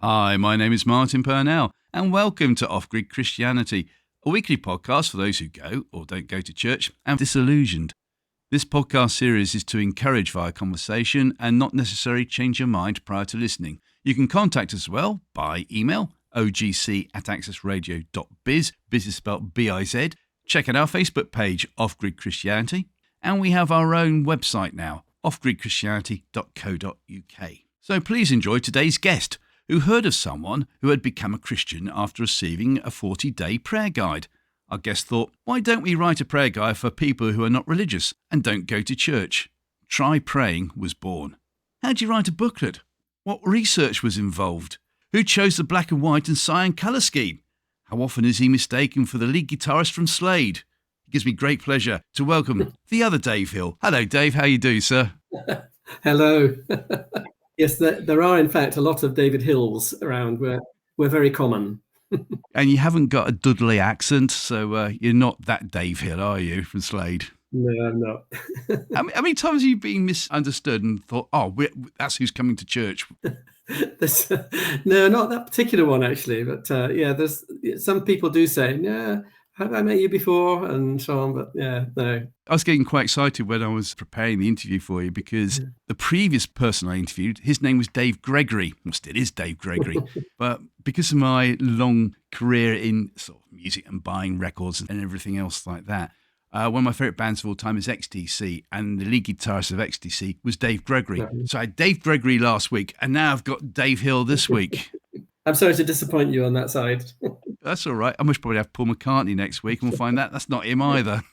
Hi, my name is Martin Purnell, and welcome to Off-Grid Christianity, a weekly podcast for those who go or don't go to church and disillusioned. This podcast series is to encourage via conversation and not necessarily change your mind prior to listening. You can contact us as well by email, ogc@accessradio.biz, biz is spelled B-I-Z. Check out our Facebook page, Off-Grid Christianity, and we have our own website now, offgridchristianity.co.uk. So please enjoy today's guest, who heard of someone who had become a Christian after receiving a 40-day prayer guide. Our guest thought, why don't we write a prayer guide for people who are not religious and don't go to church? Try Praying was born. How do you write a booklet? What research was involved? Who chose the black and white and cyan colour scheme? How often is he mistaken for the lead guitarist from Slade? It gives me great pleasure to welcome the other Dave Hill. Hello, Dave. How you do, sir? Hello. Yes, there are, in fact, a lot of David Hills around. We're very common. And you haven't got a Dudley accent, so you're not that Dave Hill, are you, from Slade? No, I'm not. How many times have you been misunderstood and thought, that's who's coming to church? No, not that particular one, actually. But there's some people do say, yeah, have I met you before? And so on. But yeah, no. I was getting quite excited when I was preparing the interview for you because the previous person I interviewed, his name was Dave Gregory. Well, still is Dave Gregory. But because of my long career in sort of music and buying records and everything else like that, one of my favourite bands of all time is XTC, and the lead guitarist of XTC was Dave Gregory. So I had Dave Gregory last week, and now I've got Dave Hill this week. I'm sorry to disappoint you on that side. That's all right. I must probably have Paul McCartney next week, and we'll find out that's not him either.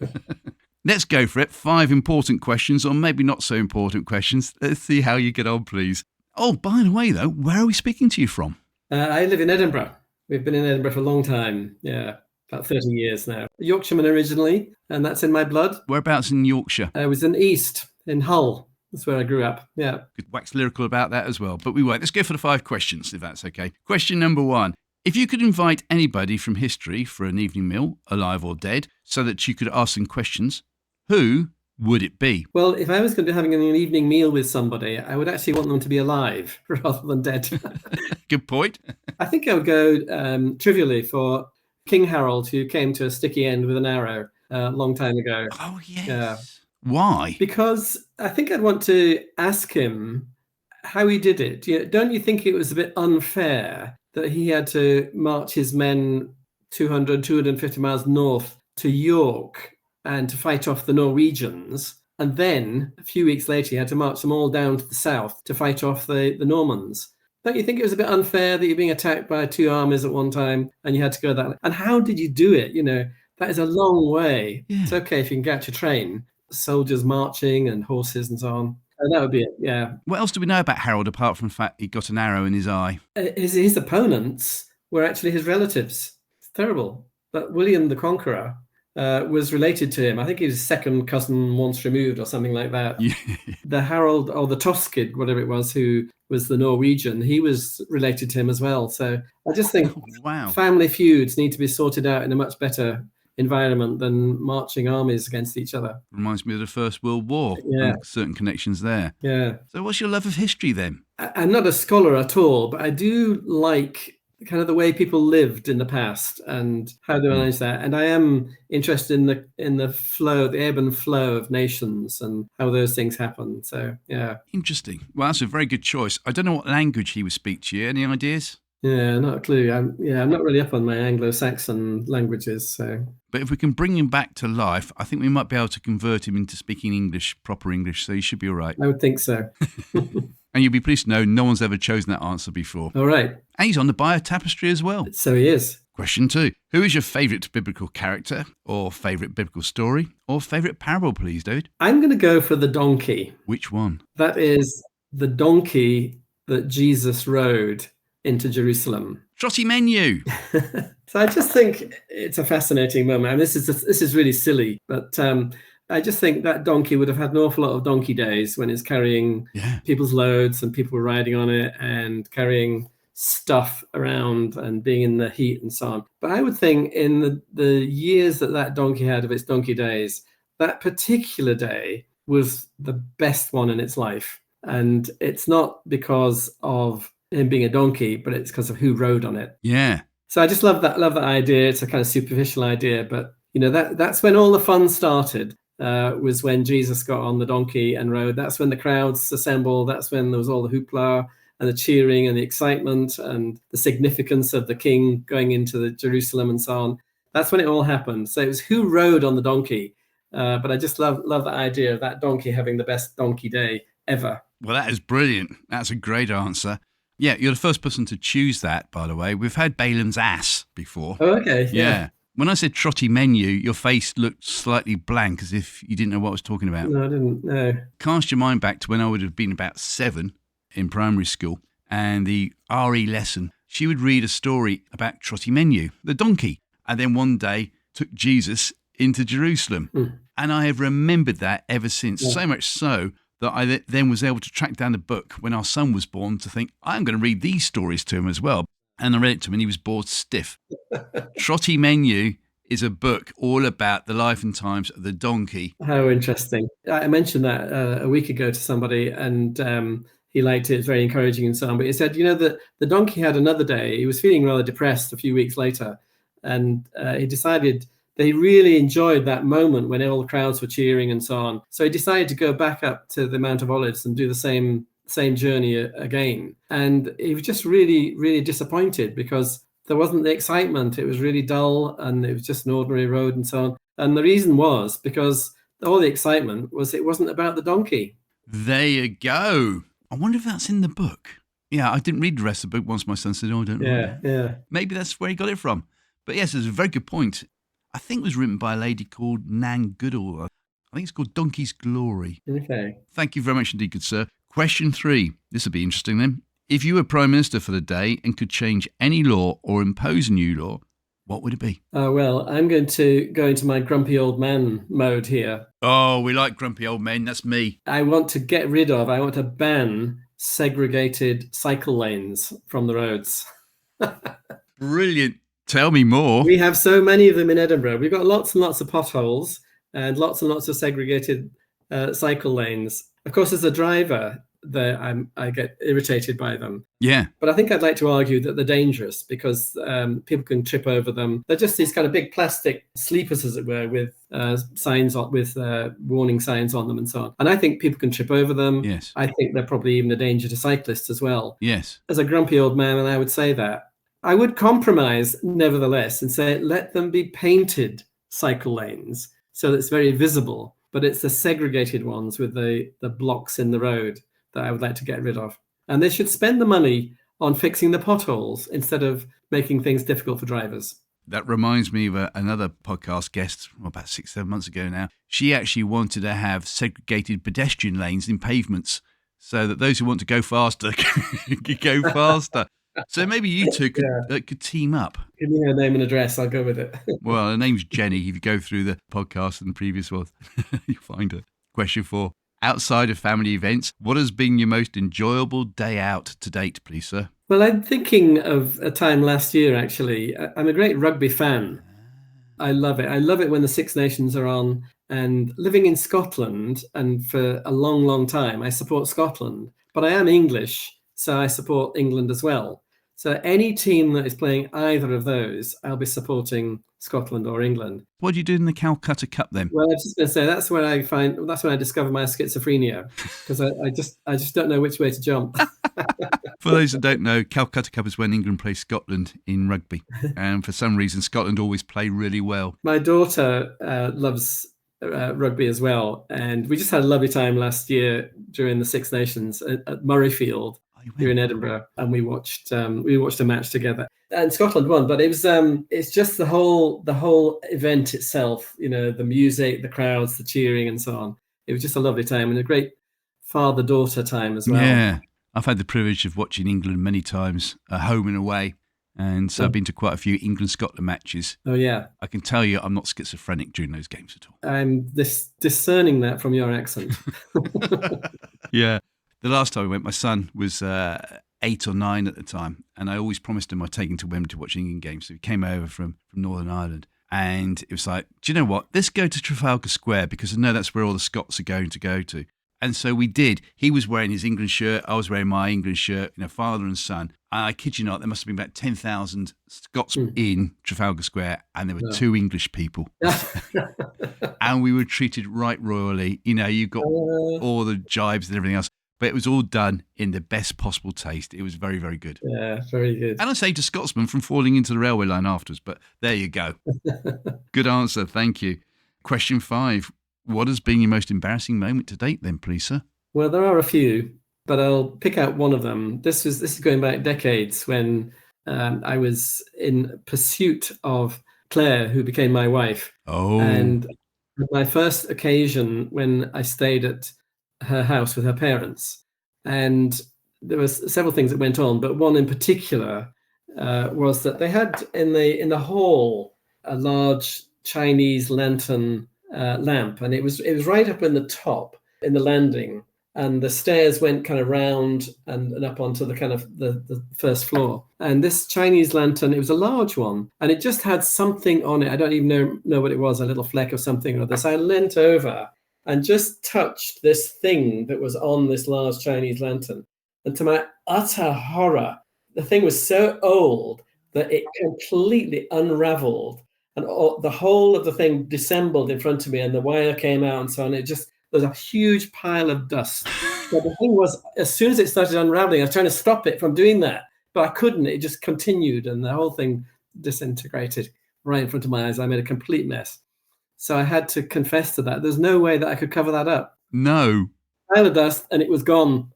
Let's go for it. 5 important questions, or maybe not so important questions. Let's see how you get on, please. Oh, by the way, though, where are we speaking to you from? I live in Edinburgh. We've been in Edinburgh for a long time. Yeah, about 30 years now. Yorkshireman originally, and that's in my blood. Whereabouts in Yorkshire? I was in East, in Hull. That's where I grew up, yeah. Could wax lyrical about that as well, but we won't. Let's go for the 5 questions, if that's okay. Question number 1. If you could invite anybody from history for an evening meal, alive or dead, so that you could ask them questions, who would it be? Well, if I was going to be having an evening meal with somebody, I would actually want them to be alive rather than dead. Good point. I think I would go trivially for King Harold, who came to a sticky end with an arrow a long time ago. Oh, yes. Yeah. Why? Because I think I'd want to ask him how he did it. Don't you think it was a bit unfair that he had to march his men 250 miles north to York and to fight off the Norwegians, and then a few weeks later he had to march them all down to the south to fight off the Normans? Don't you think it was a bit unfair that you're being attacked by 2 armies at one time and you had to go that way? And how did you do it? That is a long way. Yeah. It's okay if you can catch a train. Soldiers marching and horses and so on. And that would be it, yeah. What else do we know about Harold apart from the fact he got an arrow in his eye? His opponents were actually his relatives. It's terrible. But William the Conqueror was related to him. I think he was second cousin once removed or something like that. Yeah. The Harold, or the Toskid, whatever it was, who was the Norwegian, he was related to him as well. So I just think family feuds need to be sorted out in a much better environment than marching armies against each other. Reminds me of the First World War. Yeah. Certain connections there. Yeah. So what's your love of history then? I'm not a scholar at all, but I do like kind of the way people lived in the past and how they managed that. And I am interested in the flow, the ebb and flow of nations and how those things happen. So, yeah. Interesting. Well, that's a very good choice. I don't know what language he would speak to you. Any ideas? Yeah, not a clue. I'm not really up on my Anglo-Saxon languages. So, but if we can bring him back to life, I think we might be able to convert him into speaking English, proper English. So you should be all right. I would think so. And you'll be pleased to know no one's ever chosen that answer before. All right. And he's on the Bio Tapestry as well. So he is. Question 2. Who is your favourite biblical character or favourite biblical story or favourite parable, please, David? I'm going to go for the donkey. Which one? That is the donkey that Jesus rode into Jerusalem. Trotty menu. So I just think it's a fascinating moment. And this is really silly, but I just think that donkey would have had an awful lot of donkey days when it's carrying people's loads and people were riding on it and carrying stuff around and being in the heat and so on. But I would think in the years that donkey had of its donkey days, that particular day was the best one in its life. And it's not because of him being a donkey, but it's because of who rode on it. Yeah. So I just love that idea. It's a kind of superficial idea, but that's when all the fun started. Was when Jesus got on the donkey and rode. That's when the crowds assembled. That's when there was all the hoopla and the cheering and the excitement and the significance of the king going into the Jerusalem and so on. That's when it all happened. So it was who rode on the donkey. But I just love the idea of that donkey having the best donkey day ever. Well, that is brilliant. That's a great answer. Yeah, you're the first person to choose that, by the way. We've had Balaam's ass before. Oh, okay. Yeah. When I said trotty menu, your face looked slightly blank as if you didn't know what I was talking about. No, I didn't. No. Cast your mind back to when I would have been about 7 in primary school, and the RE lesson, she would read a story about trotty menu, the donkey, and then one day took Jesus into Jerusalem. And I have remembered that ever since, so much so that I then was able to track down the book when our son was born to think, I'm going to read these stories to him as well. And I read it to him and he was bored stiff. Trotty Menu is a book all about the life and times of the donkey. How interesting. I mentioned that a week ago to somebody, and he liked it. It's very encouraging and so on. But he said, that the donkey had another day. He was feeling rather depressed a few weeks later. And he decided that he really enjoyed that moment when all the crowds were cheering and so on. So he decided to go back up to the Mount of Olives and do the same journey again. And he was just really, really disappointed because there wasn't the excitement. It was really dull and it was just an ordinary road and so on. And the reason was because all the excitement was it wasn't about the donkey. There you go. I wonder if that's in the book. Yeah, I didn't read the rest of the book once my son said, oh, don't know. Yeah. Maybe that's where he got it from. But yes, it's a very good point. I think it was written by a lady called Nan Goodall. I think it's called Donkey's Glory. Okay. Thank you very much indeed, good sir. Question 3. This will be interesting then. If you were Prime Minister for the day and could change any law or impose a new law, what would it be? Well, I'm going to go into my grumpy old man mode here. Oh, we like grumpy old men. That's me. I want to ban segregated cycle lanes from the roads. Brilliant. Tell me more. We have so many of them in Edinburgh. We've got lots and lots of potholes and lots of segregated cycle lanes. Of course, as a driver, I get irritated by them. Yeah. But I think I'd like to argue that they're dangerous because people can trip over them. They're just these kind of big plastic sleepers, as it were, with signs on, with warning signs on them and so on. And I think people can trip over them. Yes. I think they're probably even a danger to cyclists as well. Yes. As a grumpy old man, and I would say that. I would compromise, nevertheless, and say let them be painted cycle lanes so that it's very visible. But it's the segregated ones with the blocks in the road that I would like to get rid of. And they should spend the money on fixing the potholes instead of making things difficult for drivers. That reminds me of another podcast guest about 6-7 months ago now. She actually wanted to have segregated pedestrian lanes in pavements so that those who want to go faster could go faster. So maybe you two could team up. Give me her name and address. I'll go with it. Well, her name's Jenny. If you go through the podcast and the previous one, you'll find her. Question 4. Outside of family events, what has been your most enjoyable day out to date, please, sir? Well, I'm thinking of a time last year, actually. I'm a great rugby fan. I love it. I love it when the Six Nations are on. And living in Scotland, and for a long, long time, I support Scotland. But I am English, so I support England as well. So any team that is playing either of those, I'll be supporting Scotland or England. What do you do in the Calcutta Cup then? Well, I was just going to say that's when I discover my schizophrenia, because I just don't know which way to jump. For those that don't know, Calcutta Cup is when England plays Scotland in rugby, and for some reason Scotland always play really well. My daughter loves rugby as well, and we just had a lovely time last year during the Six Nations at Murrayfield here in Edinburgh, and we watched a match together. And Scotland won, but it was it's just the whole event itself, the music, the crowds, the cheering, and so on. It was just a lovely time and a great father-daughter time as well. Yeah, I've had the privilege of watching England many times, home and away, and so I've been to quite a few England-Scotland matches. Oh yeah, I can tell you, I'm not schizophrenic during those games at all. I'm discerning that from your accent. Yeah. The last time I went, my son was 8 or 9 at the time, and I always promised him I'd take him to Wembley to watch England games. So he came over from Northern Ireland, and it was like, do you know what? Let's go to Trafalgar Square because I know that's where all the Scots are going to go to. And so we did. He was wearing his England shirt. I was wearing my England shirt, father and son. And I kid you not, there must have been about 10,000 Scots in Trafalgar Square, and there were two English people. And we were treated right royally. You got all the jibes and everything else. But it was all done in the best possible taste. It was very, very good. Yeah, very good. And I saved a Scotsman from falling into the railway line afterwards. But there you go. Good answer. Thank you. Question 5. What has been your most embarrassing moment to date then, please, sir? Well, there are a few, but I'll pick out one of them. This is going back decades when I was in pursuit of Claire, who became my wife. Oh. And my first occasion when I stayed at her house with her parents. And there were several things that went on, but one in particular was that they had in the hall a large Chinese lantern lamp, and it was right up in the top in the landing, and the stairs went kind of round and up onto the kind of the first floor. And this Chinese lantern, it was a large one, and it just had something on it. I don't even know what it was, a little fleck of something or other. So I leant over and just touched this thing that was on this large Chinese lantern. And to my utter horror, the thing was so old that it completely unraveled, and the whole of the thing dissembled in front of me, and the wire came out and so on. There was a huge pile of dust. But the thing was, as soon as it started unraveling, I was trying to stop it from doing that, but I couldn't. It just continued, and the whole thing disintegrated right in front of my eyes. I made a complete mess. So I had to confess to that. There's no way that I could cover that up. No. Pile of dust, and it was gone.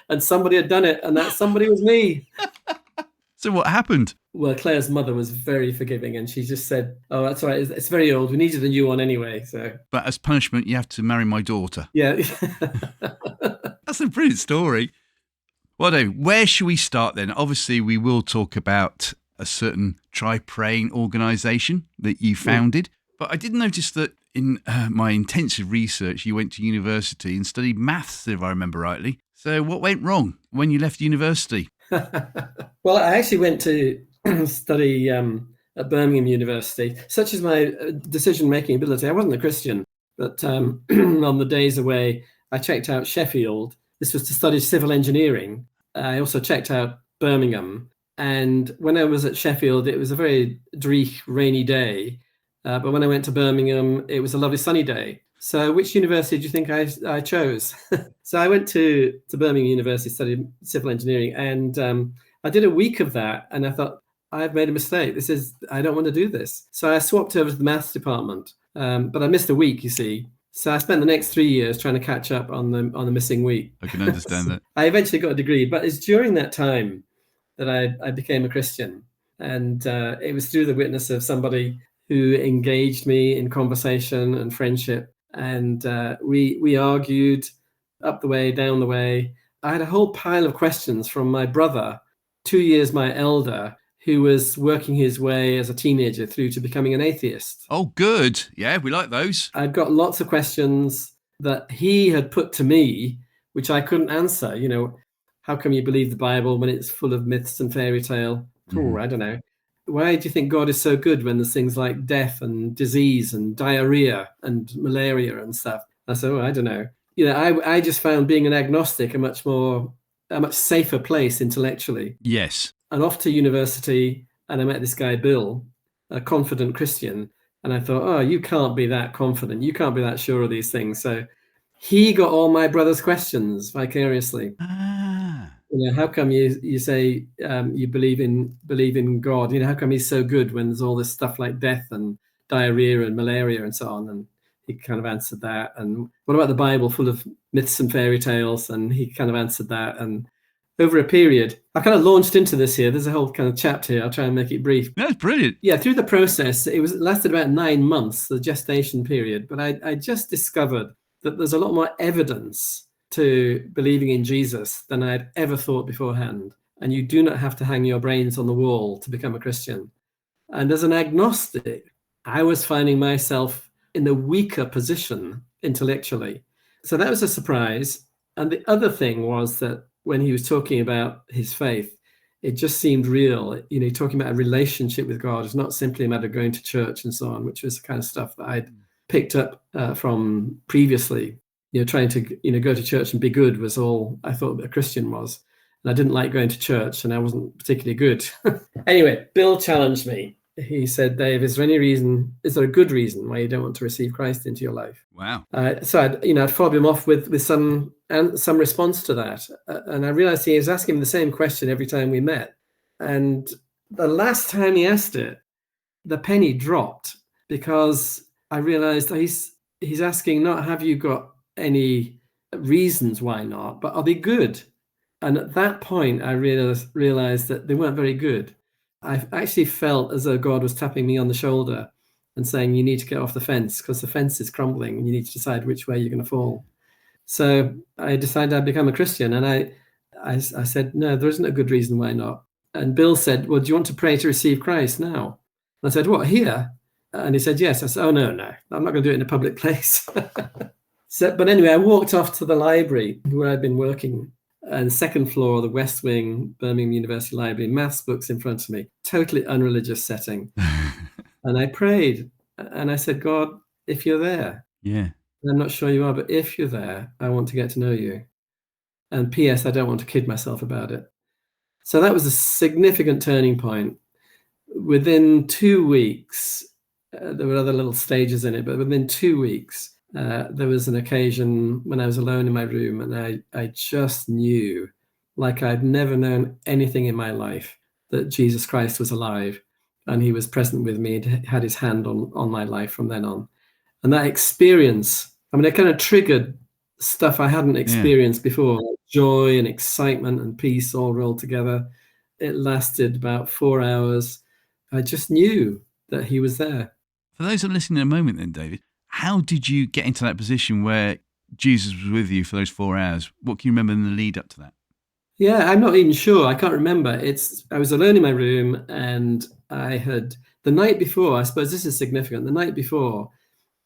And somebody had done it, and that somebody was me. So what happened? Well, Claire's mother was very forgiving, and she just said, "Oh, that's all right. It's very old. We needed a new one anyway." So, but as punishment, you have to marry my daughter. Yeah. That's a brilliant story. Well, Dave, where should we start then? Obviously, we will talk about a certain try-praying organisation that you founded. But I did notice that in my intensive research, you went to university and studied maths, if I remember rightly. So what went wrong when you left university? Well, I actually went to study at Birmingham University. Such is my decision-making ability. I wasn't a Christian, but on the days away, I checked out Sheffield. This was to study civil engineering. I also checked out Birmingham. And when I was at Sheffield, it was a very dreich, rainy day. But when I went to Birmingham, it was a lovely sunny day. So which university do you think I chose? So I went to Birmingham University, studied civil engineering, and I did a week of that. And I thought, I've made a mistake. I don't want to do this. So I swapped over to the maths department, but I missed a week, you see. So I spent the next 3 years trying to catch up on the missing week. I can understand that. I eventually got a degree, but it's during that time that I became a Christian. And it was through the witness of somebody who engaged me in conversation and friendship. And we argued up the way, down the way. I had a whole pile of questions from my brother, 2 years my elder, who was working his way as a teenager through to becoming an atheist. Oh, good. Yeah, we like those. I'd got lots of questions that he had put to me, which I couldn't answer. How come you believe the Bible when it's full of myths and fairy tale? Oh, I don't know. Why do you think God is so good when there's things like death and disease and diarrhea and malaria and stuff? I said, I don't know. I just found being an agnostic a much safer place intellectually. Yes. And off to university, and I met this guy, Bill, a confident Christian. And I thought, you can't be that confident. You can't be that sure of these things. So he got all my brother's questions vicariously. How come you say you believe in God? How come he's so good when there's all this stuff like death and diarrhea and malaria and so on? And he kind of answered that. And what about the Bible full of myths and fairy tales? And he kind of answered that. And over a period, I kind of launched into this here. There's a whole kind of chapter here. I'll try and make it brief. That's brilliant. Yeah, through the process, it lasted about 9 months, the gestation period. But I just discovered that there's a lot more evidence to believing in Jesus than I'd ever thought beforehand. And you do not have to hang your brains on the wall to become a Christian. And as an agnostic, I was finding myself in the weaker position intellectually. So that was a surprise. And the other thing was that when he was talking about his faith, it just seemed real. Talking about a relationship with God is not simply a matter of going to church and so on, which was the kind of stuff that I'd picked up from previously. trying to, go to church and be good was all I thought a Christian was. And I didn't like going to church, and I wasn't particularly good. Anyway, Bill challenged me. He said, Dave, is there a good reason why you don't want to receive Christ into your life? Wow. So I'd fob him off with some response to that. And I realized he was asking me the same question every time we met. And the last time he asked it, the penny dropped, because I realized he's asking not, have you got any reasons why not, but are they good? And at that point, I realized that they weren't very good. I actually felt as though God was tapping me on the shoulder and saying, you need to get off the fence, because the fence is crumbling and you need to decide which way you're going to fall. So I decided I'd become a Christian. And I said, no, there isn't a good reason why not. And Bill said, well, do you want to pray to receive Christ now? And I said, what, here? And he said, yes. I said, oh, no, I'm not going to do it in a public place. But anyway, I walked off to the library where I'd been working, and second floor, the West Wing, Birmingham University Library, maths books in front of me, totally unreligious setting. And I prayed, and I said, God, if you're there, I'm not sure you are, but if you're there, I want to get to know you. And P.S., I don't want to kid myself about it. So that was a significant turning point. Within 2 weeks, there were other little stages in it, but within 2 weeks, there was an occasion when I was alone in my room, and I just knew, like I'd never known anything in my life, that Jesus Christ was alive, and he was present with me, and had his hand on my life from then on. And that experience, it kind of triggered stuff I hadn't experienced before, like joy and excitement and peace all rolled together. It lasted about 4 hours. I just knew that he was there. For those that are listening in a moment then, David, how did you get into that position where Jesus was with you for those 4 hours? What can you remember in the lead up to that? Yeah, I'm not even sure. I can't remember. I was alone in my room, and I had, the night before, I suppose this is significant, the night before,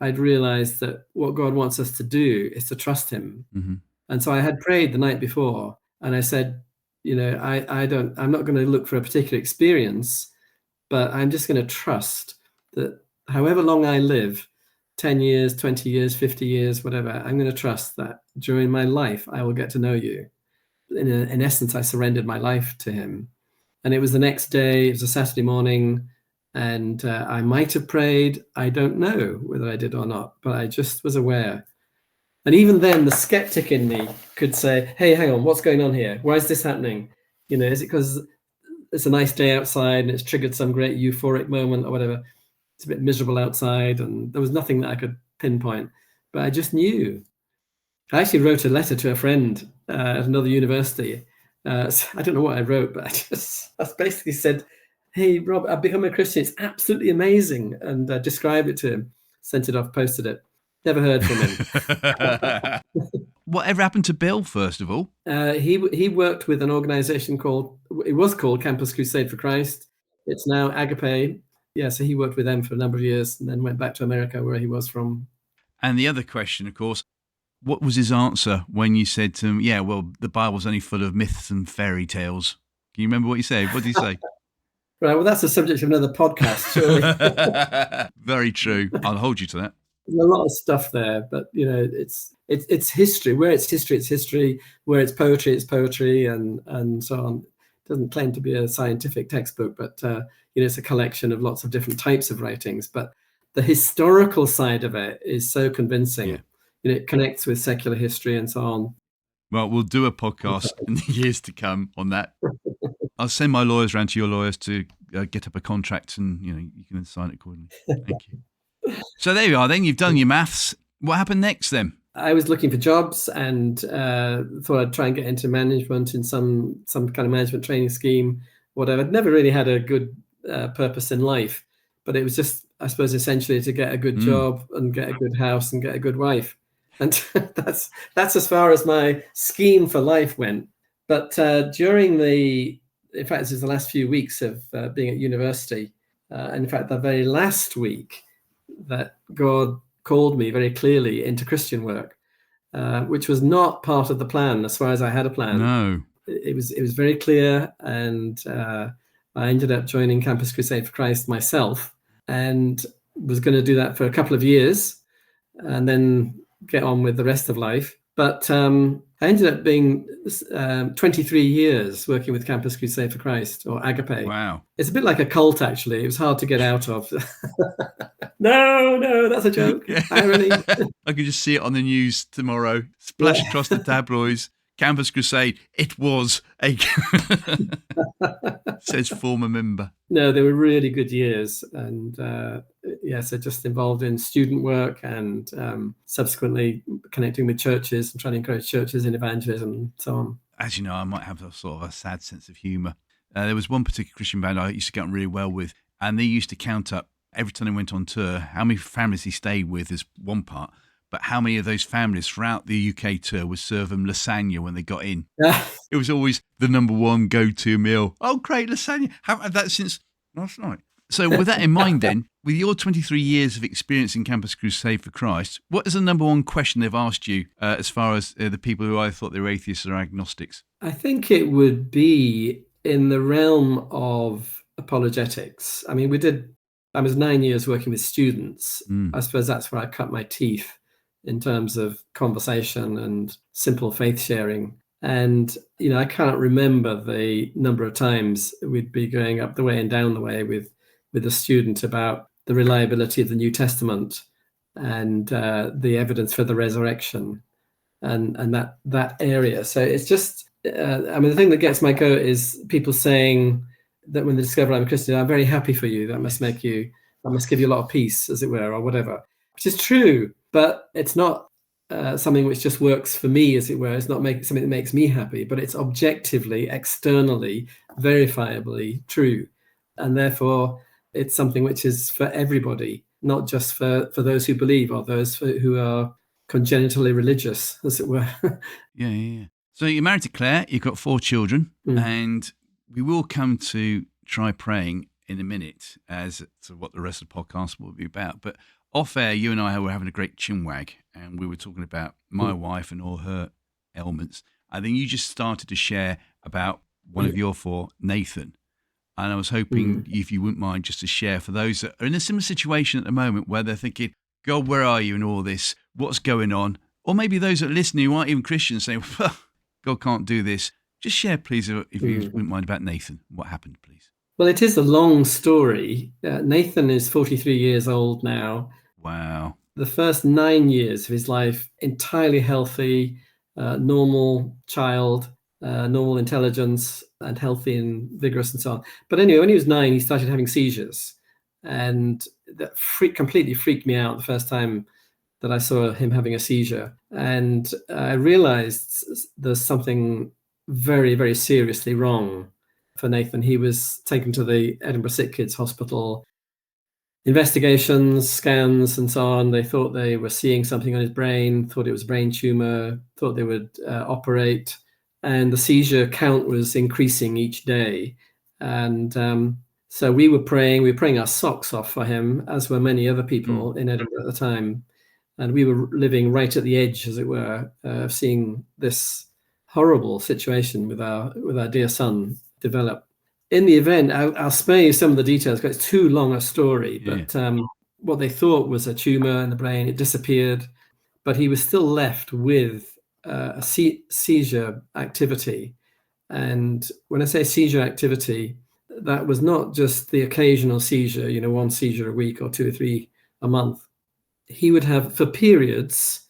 I'd realized that what God wants us to do is to trust him. Mm-hmm. And so I had prayed the night before, and I said, I'm not going to look for a particular experience, but I'm just going to trust that however long I live, 10 years, 20 years, 50 years, whatever, I'm going to trust that during my life, I will get to know you. In essence, I surrendered my life to him. And it was the next day, it was a Saturday morning, and I might have prayed. I don't know whether I did or not, but I just was aware. And even then, the skeptic in me could say, hey, hang on, what's going on here? Why is this happening? Is it because it's a nice day outside and it's triggered some great euphoric moment or whatever? It's a bit miserable outside, and there was nothing that I could pinpoint, but I just knew. I actually wrote a letter to a friend at another university. So I don't know what I wrote, but I basically said, hey, Rob, I've become a Christian. It's absolutely amazing. And I described it to him, sent it off, posted it. Never heard from him. Whatever happened to Bill, first of all? He worked with an organization called Campus Crusade for Christ. It's now Agape. Yeah, so he worked with them for a number of years and then went back to America, where he was from. And the other question, of course, what was his answer when you said to him, yeah, well, the Bible's only full of myths and fairy tales? Can you remember what he said? What did he say? Right, well, that's the subject of another podcast, surely. Very true. I'll hold you to that. There's a lot of stuff there, but it's history. Where it's history, it's history. Where it's poetry, and so on. It doesn't claim to be a scientific textbook, but it's a collection of lots of different types of writings. But the historical side of it is so convincing. Yeah. It connects with secular history and so on. Well, we'll do a podcast in the years to come on that. I'll send my lawyers around to your lawyers to get up a contract, and you can sign it accordingly. Thank you. So there you are. Then you've done your maths. What happened next then? I was looking for jobs and thought I'd try and get into management in some kind of management training scheme, whatever. I'd never really had a good purpose in life, but it was just, I suppose, essentially to get a good job and get a good house and get a good wife. And that's as far as my scheme for life went. But during in fact, this is the last few weeks of being at university, and in fact, the very last week that God called me very clearly into Christian work, which was not part of the plan as far as I had a plan. No. It was very clear, and I ended up joining Campus Crusade for Christ myself, and was going to do that for a couple of years. And then get on with the rest of life. But I ended up being 23 years working with Campus Crusade for Christ, or Agape. Wow. It's a bit like a cult, actually. It was hard to get out of. No, that's a joke. Yeah. Irony. I could just see it on the news tomorrow. Splash across the tabloids. Campus Crusade. It was a says former member. No, they were really good years, and so just involved in student work and subsequently connecting with churches and trying to encourage churches in evangelism and so on. As you know, I might have a sort of a sad sense of humour. There was one particular Christian band I used to get on really well with, and they used to count up every time they went on tour how many families he stayed with is one part, but how many of those families throughout the UK tour would serve them lasagna when they got in. It was always the number one go-to meal. Oh, great, lasagna. Haven't had that since last night. So with that in mind then, with your 23 years of experience in Campus Crusade for Christ, what is the number one question they've asked you as far as the people who either thought they were atheists or agnostics? I think it would be in the realm of apologetics. I mean, I was 9 years working with students. I suppose that's where I cut my teeth in terms of conversation and simple faith sharing. And, I can't remember the number of times we'd be going up the way and down the way with a student about the reliability of the New Testament and the evidence for the resurrection and that area. So it's just, the thing that gets my goat is people saying that when they discover I'm a Christian, I'm very happy for you. That must give you a lot of peace, as it were, or whatever, which is true, but it's not something which just works for me, as it were. It's not something that makes me happy, but it's objectively, externally, verifiably true. And therefore, it's something which is for everybody, not just for those who believe or those who are congenitally religious, as it were. Yeah. So you're married to Claire, you've got 4 children, and we will come to try praying in a minute as to what the rest of the podcast will be about. But off air, you and I were having a great chinwag, and we were talking about my wife and all her ailments. And then you just started to share about one of your 4, Nathan. And I was hoping if you wouldn't mind just to share for those that are in a similar situation at the moment where they're thinking, God, where are you in all this? What's going on? Or maybe those that are listening who aren't even Christians saying, well, God can't do this. Just share, please, if you wouldn't mind, about Nathan. What happened, please? Well, it is a long story. Nathan is 43 years old now. Wow. The first 9 years of his life, entirely healthy, normal child, normal intelligence, and healthy and vigorous and so on. But anyway, when he was 9, he started having seizures. And that completely freaked me out the first time that I saw him having a seizure. And I realized there's something very, very seriously wrong for Nathan. He was taken to the Edinburgh Sick Kids Hospital. Investigations, scans, and so on. They thought they were seeing something on his brain, thought it was a brain tumor, thought they would operate. And the seizure count was increasing each day. And so we were praying our socks off for him, as were many other people in Edinburgh at the time. And we were living right at the edge, as it were, of seeing this horrible situation with our dear son develop. In the event, I'll spare you some of the details because it's too long a story. Yeah. But what they thought was a tumor in the brain, it disappeared, but he was still left with a seizure activity. And when I say seizure activity, that was not just the occasional seizure, one seizure a week or 2 or 3 a month. He would have, for periods,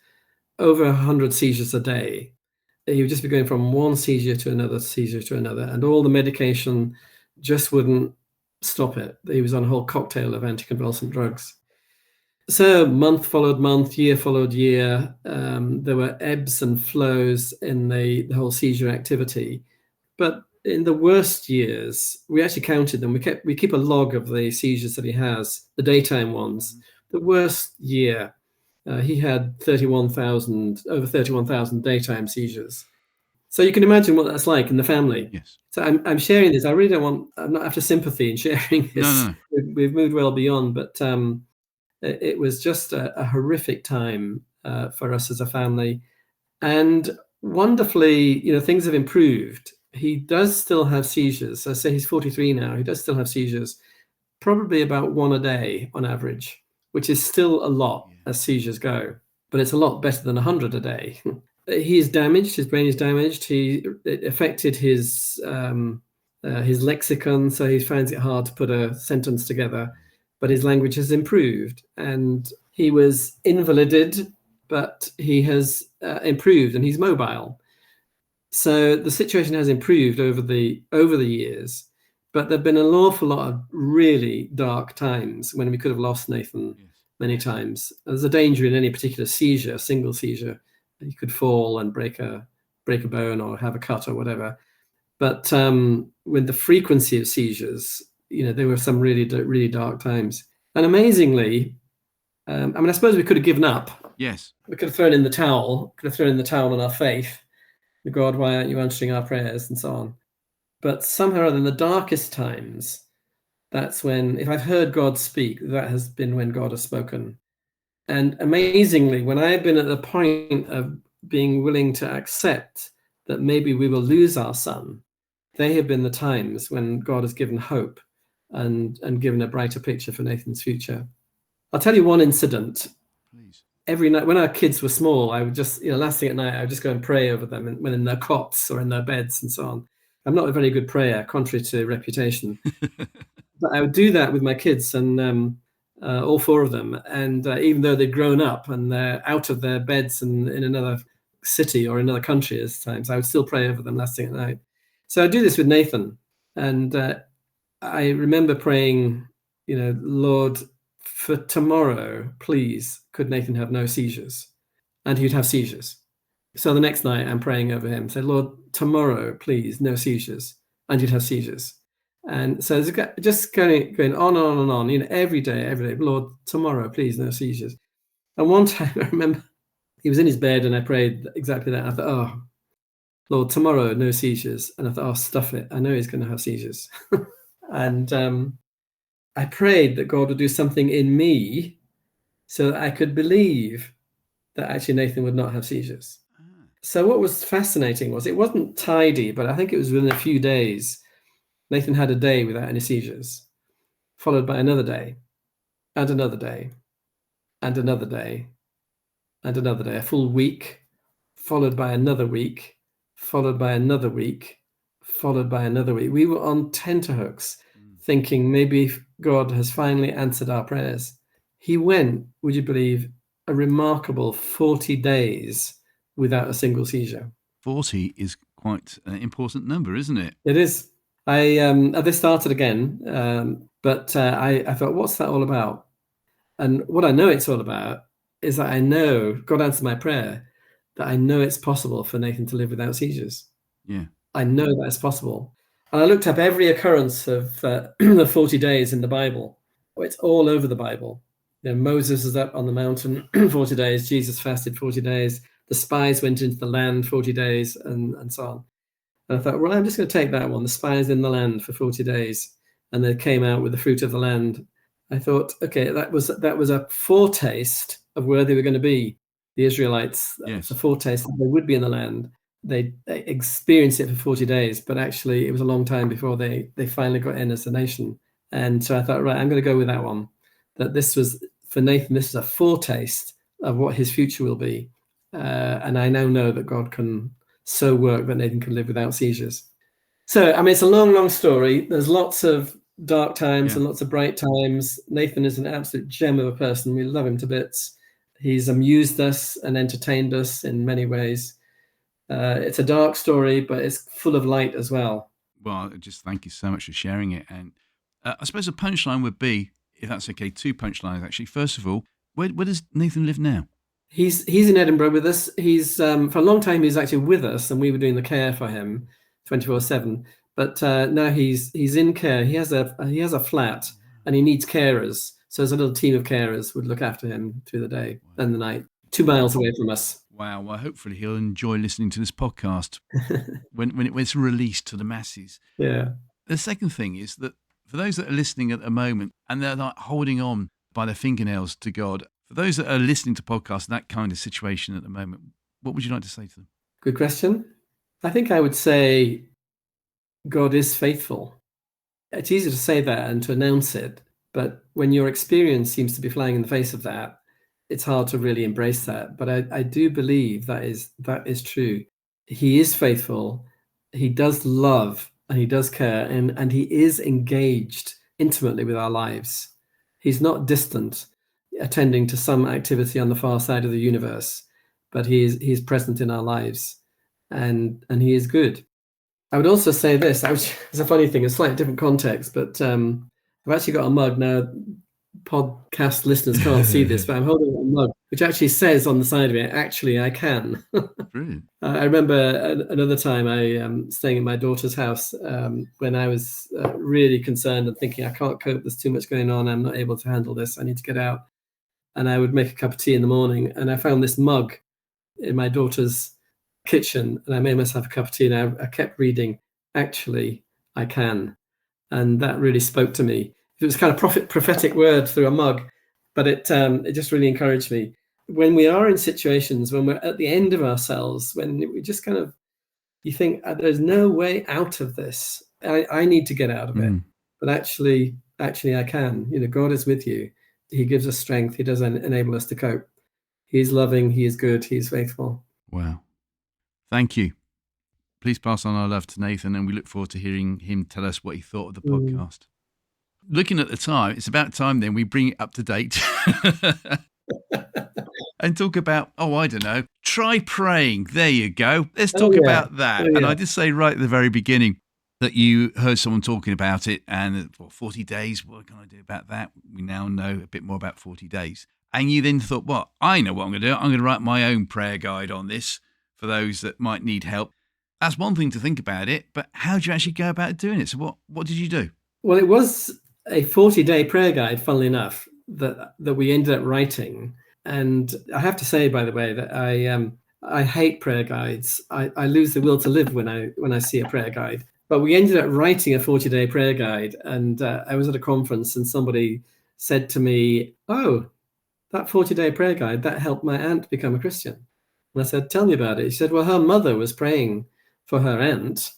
over 100 seizures a day. He would just be going from one seizure to another, and all the medication just wouldn't stop it. He was on a whole cocktail of anticonvulsant drugs. So month followed month, year followed year. There were ebbs and flows in the whole seizure activity. But in the worst years, we actually counted them. We keep a log of the seizures that he has, the daytime ones. The worst year, he had over 31,000 daytime seizures. So you can imagine what that's like in the family. Yes. So I'm sharing this. I really don't want. I'm not after sympathy in sharing this. No. We've moved well beyond, but it was just a horrific time for us as a family. And wonderfully, things have improved. He does still have seizures. I say he's 43 now. He does still have seizures, probably about 1 a day on average, which is still a lot as seizures go. but it's a lot better than 100 a day. He's damaged. His brain is damaged. It affected his lexicon, so he finds it hard to put a sentence together. But his language has improved, and he was invalided, but he has improved, and he's mobile. So the situation has improved over the years, but there've been an awful lot of really dark times when we could have lost Nathan many times. There's a danger in any particular seizure, single seizure. You could fall and break a bone or have a cut or whatever. But with the frequency of seizures, there were some really, really dark times. And amazingly, I suppose we could have given up. Yes. We could have thrown in the towel. Could have thrown in the towel on our faith. God, why aren't you answering our prayers, and so on. But somehow or other, in the darkest times, that's when, if I've heard God speak, that has been when God has spoken. And amazingly, when I've been at the point of being willing to accept that maybe we will lose our son, they have been the times when God has given hope and given a brighter picture for Nathan's future. I'll tell you one incident. Please. Every night when our kids were small, I would just, last thing at night, I would just go and pray over them when in their cots or in their beds and so on. I'm not a very good prayer, contrary to reputation. But I would do that with my kids, and all four of them. And even though they'd grown up and they're out of their beds and in another city or another country at times, I would still pray over them last thing at night. So I do this with Nathan. And I remember praying, Lord, for tomorrow, please, could Nathan have no seizures? And he'd have seizures. So the next night I'm praying over him, say, Lord, tomorrow, please, no seizures. And he'd have seizures. And so it's just going on and on and on, every day, Lord, tomorrow, please, no seizures. And one time I remember he was in his bed and I prayed exactly that. I thought, oh, Lord, tomorrow, no seizures. And I thought, oh, stuff it. I know he's going to have seizures. And I prayed that God would do something in me so that I could believe that actually Nathan would not have seizures. So what was fascinating was it wasn't tidy, but I think it was within a few days, Nathan had a day without any seizures, followed by another day, and another day, and another day, and another day, a full week, followed by another week, followed by another week, followed by another week. We were on tenterhooks, thinking maybe God has finally answered our prayers. He went, would you believe, a remarkable 40 days without a single seizure. 40 is quite an important number, isn't it? It is. This started again, but I thought, what's that all about? And what I know it's all about is that I know God answered my prayer, that I know it's possible for Nathan to live without seizures. Yeah. I know that's possible. And I looked up every occurrence of the 40 days in the Bible. It's all over the Bible. Moses is up on the mountain 40 days. Jesus fasted 40 days. The spies went into the land 40 days and so on. And I thought, well, I'm just going to take that one, the spies in the land for 40 days. And they came out with the fruit of the land. I thought, okay, that was a foretaste of where they were going to be. The Israelites, yes. A foretaste that they would be in the land. They experienced it for 40 days, but actually it was a long time before they finally got in as a nation. And so I thought, right, I'm going to go with that one. That this was, for Nathan, this is a foretaste of what his future will be. And I now know that God can so work that Nathan can live without seizures. So, it's a long, long story. There's lots of dark times and lots of bright times. Nathan is an absolute gem of a person. We love him to bits. He's amused us and entertained us in many ways. It's a dark story, but it's full of light as well. Well, just thank you so much for sharing it. And I suppose a punchline would be, if that's okay, 2 punchlines actually. First of all, where does Nathan live now? He's in Edinburgh with us. He's for a long time he's actually with us, and we were doing the care for him 24/7. But now he's in care. He has a flat, and he needs carers. So there's a little team of carers would look after him through the day and the night. 2 miles away from us. Wow. Well, hopefully he'll enjoy listening to this podcast when it's released to the masses. Yeah. The second thing is that for those that are listening at the moment and they're like holding on by their fingernails to God, for those that are listening to podcasts in that kind of situation at the moment, what would you like to say to them? Good question. I think I would say God is faithful. It's easy to say that and to announce it, but when your experience seems to be flying in the face of that, it's hard to really embrace that. But I do believe that is true. He is faithful. He does love and he does care, and he is engaged intimately with our lives. He's not distant, attending to some activity on the far side of the universe, but he's present in our lives, and he is good. I would also say this. It's a funny thing, a slightly different context, but I've actually got a mug now. Podcast listeners can't see this, but I'm holding a mug which actually says on the side of it, "Actually, I can." Brilliant. I remember another time I staying in my daughter's house when I was really concerned and thinking, I can't cope. There's too much going on. I'm not able to handle this. I need to get out. And I would make a cup of tea in the morning, and I found this mug in my daughter's kitchen, and I made myself a cup of tea, and I kept reading, "Actually, I can." And that really spoke to me. It was kind of prophetic word through a mug, but it just really encouraged me. When we are in situations, when we're at the end of ourselves, when we just kind of, you think, there's no way out of this. I need to get out of it. But actually, I can. God is with you. He gives us strength. He does enable us to cope. He's loving. He is good. He's faithful. Wow. Thank you. Please pass on our love to Nathan, and we look forward to hearing him tell us what he thought of the podcast. Looking at the time, it's about time then we bring it up to date and talk about, I don't know, try praying. There you go. Let's talk about that. And I did say right at the very beginning that you heard someone talking about it, and 40 days, what can I do about that? We now know a bit more about 40 days. And you then thought, well, I know what I'm going to do. I'm going to write my own prayer guide on this for those that might need help. That's one thing to think about it, but how do you actually go about doing it? So what did you do? Well, it was a 40-day prayer guide, funnily enough, that we ended up writing. And I have to say, by the way, that I hate prayer guides. I lose the will to live when I see a prayer guide. But we ended up writing a 40-day prayer guide. And I was at a conference and somebody said to me, "Oh, that 40-day prayer guide, that helped my aunt become a Christian." And I said, "Tell me about it." She said, "Well, her mother was praying for her aunt,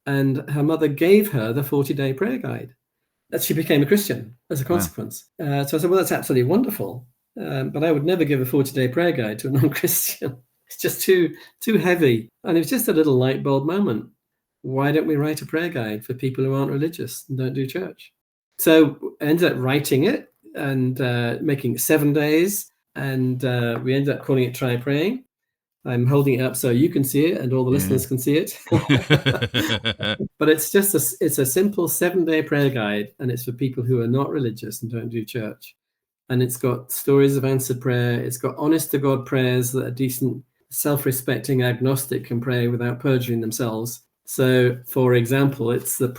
and her mother gave her the 40-day prayer guide. That she became a Christian as a consequence." Wow. So I said, "Well, that's absolutely wonderful, but I would never give a 40-day prayer guide to a non-Christian. It's just too heavy." And it was just a little light bulb moment. Why don't we write a prayer guide for people who aren't religious and don't do church? So I ended up writing it and making it 7 days, and we ended up calling it Try Praying. I'm holding it up so you can see it and all the listeners can see it. But it's just it's a simple 7-day prayer guide, and it's for people who are not religious and don't do church. And it's got stories of answered prayer. It's got honest to God prayers that a decent, self-respecting agnostic can pray without perjuring themselves. So, for example, it's the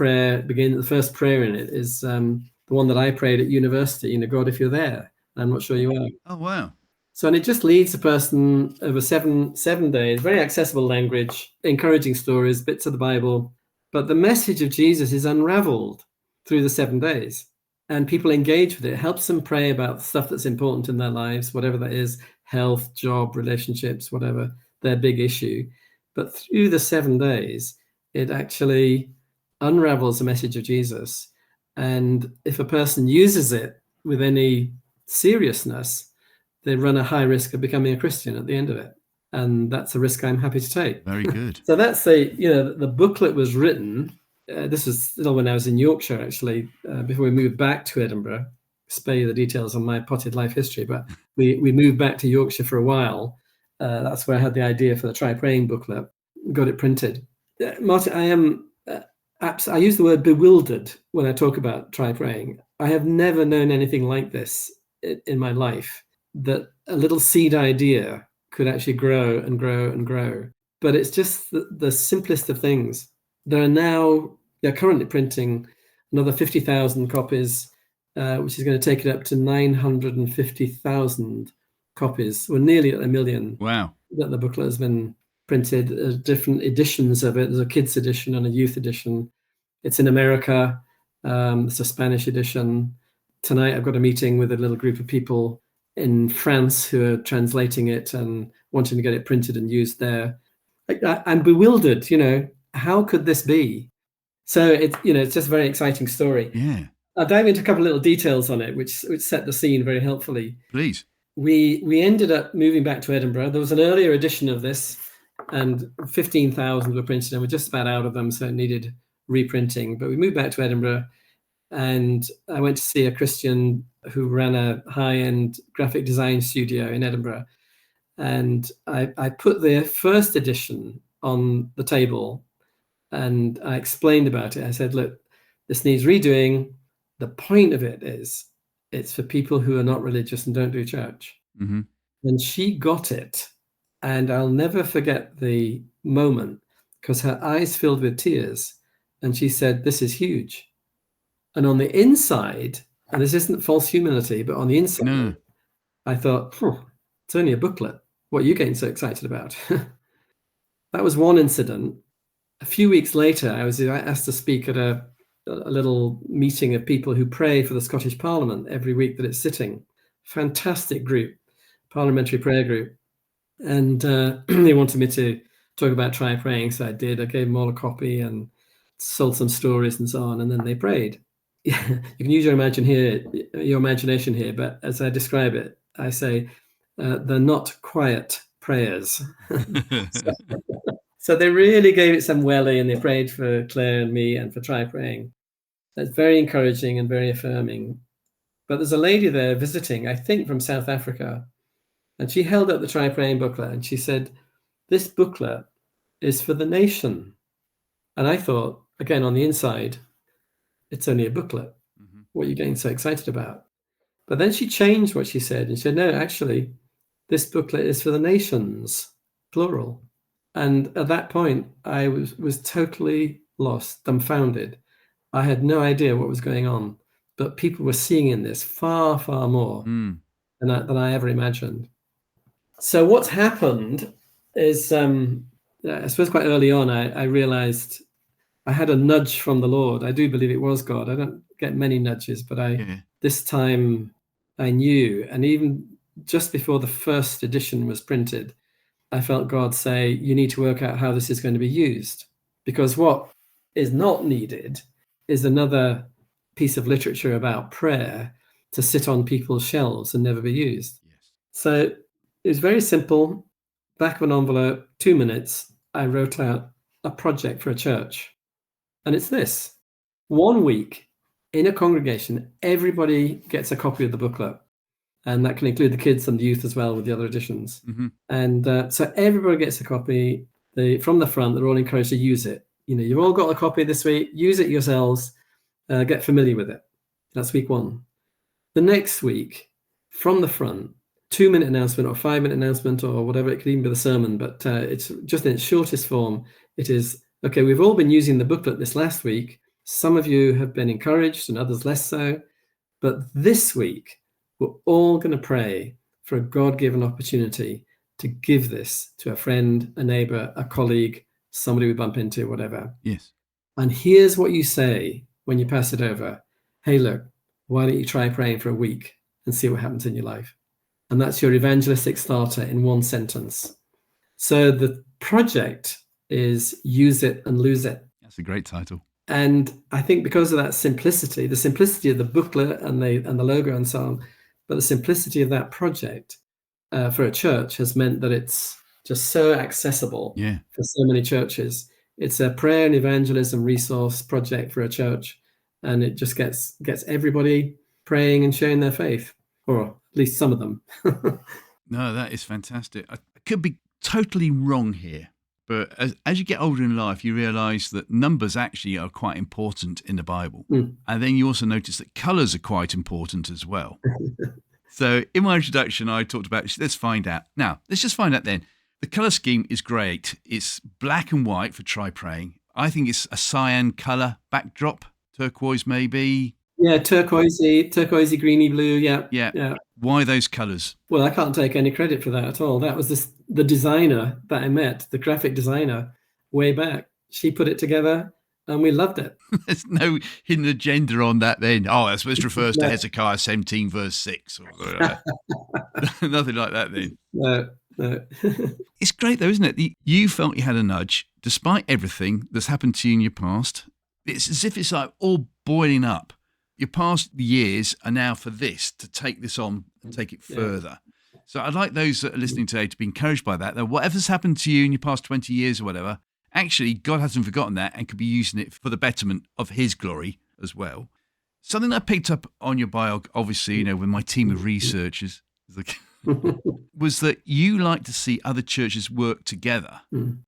first prayer in it is the one that I prayed at university. God, if you're there, I'm not sure you are. Oh, wow. So, and it just leads a person over seven days, very accessible language, encouraging stories, bits of the Bible. But the message of Jesus is unraveled through the 7 days. And people engage with it. It helps them pray about stuff that's important in their lives, whatever that is, health, job, relationships, whatever their big issue. But through the 7 days, it actually unravels the message of Jesus. And if a person uses it with any seriousness, they run a high risk of becoming a Christian at the end of it. And that's a risk I'm happy to take. Very good. So that's the booklet was written. This was still when I was in Yorkshire, actually, before we moved back to Edinburgh. Spare you the details on my potted life history, but we moved back to Yorkshire for a while. That's where I had the idea for the Try Praying booklet, got it printed. Martin, I use the word bewildered when I talk about Try Praying. I have never known anything like this in my life, that a little seed idea could actually grow and grow and grow. But it's just the simplest of things. They're currently printing another 50,000 copies, which is going to take it up to 950,000 copies. We're nearly at 1 million. Wow. That the booklet has been printed, different editions of it. There's a kids edition and a youth edition. It's in America. It's a Spanish edition. Tonight I've got a meeting with a little group of people in France who are translating it and wanting to get it printed and used there. I'm bewildered, how could this be? So it's just a very exciting story. Yeah. I'll dive into a couple of little details on it, which set the scene very helpfully. Please. we ended up moving back to Edinburgh. There was an earlier edition of this, and 15,000 were printed, and we're just about out of them, so it needed reprinting. But we moved back to Edinburgh, and I went to see a Christian who ran a high-end graphic design studio in Edinburgh. And I put the first edition on the table, and I explained about it. I said, look, this needs redoing. The point of it is it's for people who are not religious and don't do church. Mm-hmm. And she got it. And I'll never forget the moment, because her eyes filled with tears. And she said, this is huge. And on the inside, and this isn't false humility, but on the inside, No. I thought, it's only a booklet. What are you getting so excited about? That was one incident. A few weeks later, I was asked to speak at a little meeting of people who pray for the Scottish Parliament every week that it's sitting. Fantastic group, parliamentary prayer group. And they wanted me to talk about try praying, so I did. I gave them all a copy and sold some stories and so on, and then they prayed. You can use your imagination here, but as I describe it, I say they're not quiet prayers. So they really gave it some welly, and they prayed for Claire and me and for try praying. That's very encouraging and very affirming. But there's a lady there visiting, I think from South Africa, and she held up the try praying booklet and she said, this booklet is for the nation. And I thought, again, on the inside, it's only a booklet. Mm-hmm. What are you getting so excited about? But then she changed what she said and she said, no, actually, this booklet is for the nations, plural. And at that point, I was totally lost, dumbfounded. I had no idea what was going on, but people were seeing in this far, far more than I ever imagined. So what's happened is, I suppose quite early on, I realized I had a nudge from the Lord. I do believe it was God. I don't get many nudges, but this time I knew. And even just before the first edition was printed, I felt God say, you need to work out how this is going to be used. Because what is not needed is another piece of literature about prayer to sit on people's shelves and never be used. Yes. So it was very simple. Back of an envelope, 2 minutes, I wrote out a project for a church. And it's this. 1 week in a congregation, everybody gets a copy of the booklet. And that can include the kids and the youth as well with the other editions. Mm-hmm. And so everybody gets a copy. From the front, they're all encouraged to use it. You've all got a copy this week. Use it yourselves. Get familiar with it. That's week 1. The next week, from the front, 2-minute announcement or 5-minute announcement or whatever. It could even be the sermon, but it's just in its shortest form. It is, okay, we've all been using the booklet this last week. Some of you have been encouraged and others less so. But this week, we're all going to pray for a God-given opportunity to give this to a friend, a neighbor, a colleague, somebody we bump into, whatever. Yes. And here's what you say when you pass it over. Hey, look, why don't you try praying for a week and see what happens in your life? And that's your evangelistic starter in 1 sentence. So the project is use it and lose it. That's a great title. And I think because of that simplicity, the simplicity of the booklet and the logo and so on, but the simplicity of that project for a church has meant that it's just so accessible for so many churches. It's a prayer and evangelism resource project for a church, and it just gets everybody praying and sharing their faith, or at least some of them. No, that is fantastic. I could be totally wrong here, but as you get older in life, you realise that numbers actually are quite important in the Bible. And then you also notice that colours are quite important as well. So in my introduction, I talked about, let's find out. Now, let's just find out then. The colour scheme is great. It's black and white for try praying. I think it's a cyan colour backdrop, turquoise maybe. Yeah, turquoisey, greeny blue, yeah. Why those colours? Well, I can't take any credit for that at all. That was the designer that I met, the graphic designer, way back. She put it together, and we loved it. There's no hidden agenda on that then. Oh, that's supposed to refers to Hezekiah 17, verse 6. Or nothing like that then. No. It's great though, isn't it? You felt you had a nudge, despite everything that's happened to you in your past. It's as if it's like all boiling up. Your past years are now for this, to take this on and take it further. So I'd like those that are listening today to be encouraged by that whatever's happened to you in your past 20 years or whatever, actually, God hasn't forgotten that and could be using it for the betterment of his glory as well. Something that I picked up on your bio, obviously, with my team of researchers, was that you like to see other churches work together.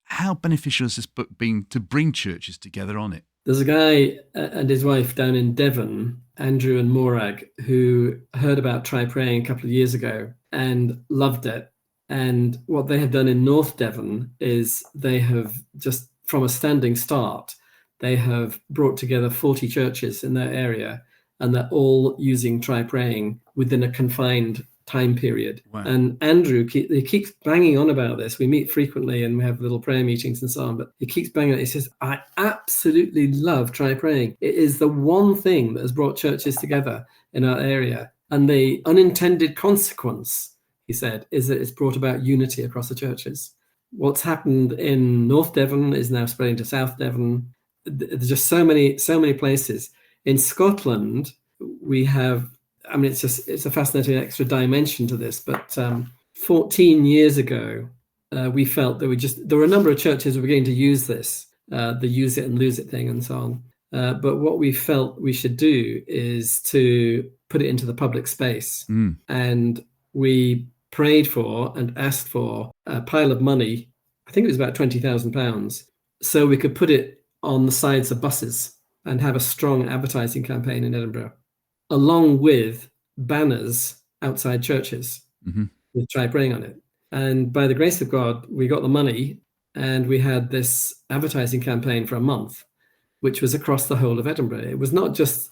How beneficial has this book been to bring churches together on it? There's a guy and his wife down in Devon, Andrew and Morag, who heard about Try Praying a couple of years ago and loved it. And what they have done in North Devon is they have just, from a standing start, they have brought together 40 churches in their area, and they're all using Try Praying within a confined time period. Wow. And Andrew, he keeps banging on about this. We meet frequently and we have little prayer meetings and so on, but he keeps banging on. He says, I absolutely love Try Praying. It is the one thing that has brought churches together in our area. And the unintended consequence, he said, is that it's brought about unity across the churches. What's happened in North Devon is now spreading to South Devon. There's just so many places. In Scotland, we have, it's a fascinating extra dimension to this, but 14 years ago, we felt that there were a number of churches who were beginning to use this, the use it and lose it thing and so on. But what we felt we should do is to put it into the public space. And we prayed for and asked for a pile of money, I think it was about £20,000, so we could put it on the sides of buses and have a strong advertising campaign in Edinburgh, along with banners outside churches with Try Praying on it. And by the grace of God, we got the money and we had this advertising campaign for a month, which was across the whole of Edinburgh. It was not just,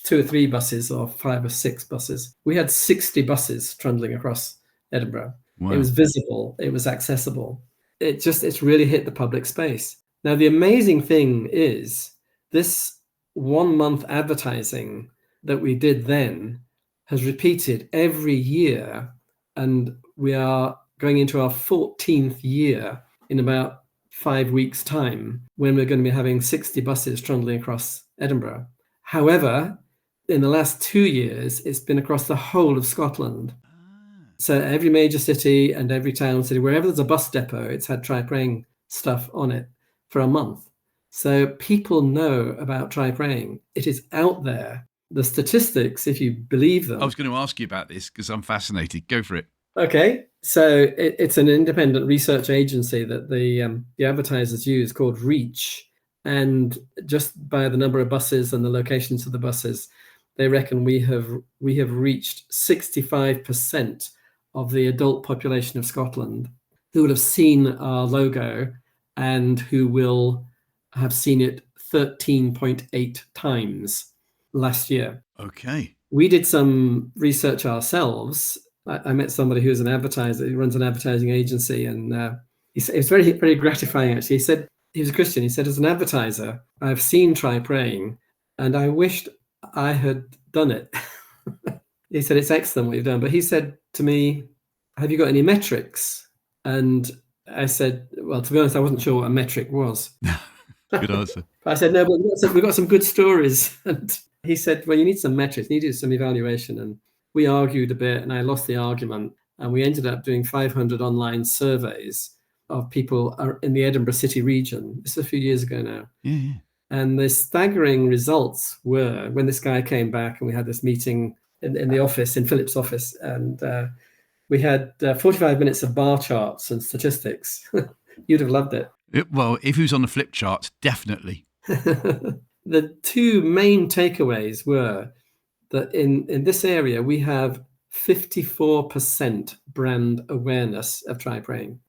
2 or 3 buses or 5 or 6 buses. We had 60 buses trundling across Edinburgh. Wow. It was visible. It was accessible. It's really hit the public space. Now, the amazing thing is this 1 month advertising that we did then has repeated every year. And we are going into our 14th year in about 5 weeks' time, when we're going to be having 60 buses trundling across Edinburgh. However, in the last 2 years, it's been across the whole of Scotland. So every major city and every town, city, wherever there's a bus depot, it's had Try Praying stuff on it for a month. So people know about Try Praying. It is out there. The statistics, if you believe them. I was going to ask you about this because I'm fascinated. Go for it. Okay. So it's an independent research agency that the advertisers use called Reach. And just by the number of buses and the locations of the buses, they reckon we have reached 65% of the adult population of Scotland who will have seen our logo and who will have seen it 13.8 times last year. Okay. We did some research ourselves. I met somebody who's an advertiser, who runs an advertising agency, and it was very, very gratifying, actually. He said, he was a Christian. He said, as an advertiser, I've seen Try Praying, and I wished I had done it. He said, it's excellent what you've done. But he said to me, have you got any metrics? And I said, well, to be honest, I wasn't sure what a metric was. Good answer. I said, no, but we've got some good stories. And he said, well, you need some metrics, you need some evaluation. And we argued a bit, and I lost the argument. And we ended up doing 500 online surveys of people in the Edinburgh City region. This is a few years ago now. Yeah. And the staggering results were, when this guy came back and we had this meeting in the office, in Philip's office, and we had 45 minutes of bar charts and statistics. You'd have loved it. Well, if he was on the flip chart, definitely. The 2 main takeaways were that in this area, we have 54% brand awareness of Try Praying.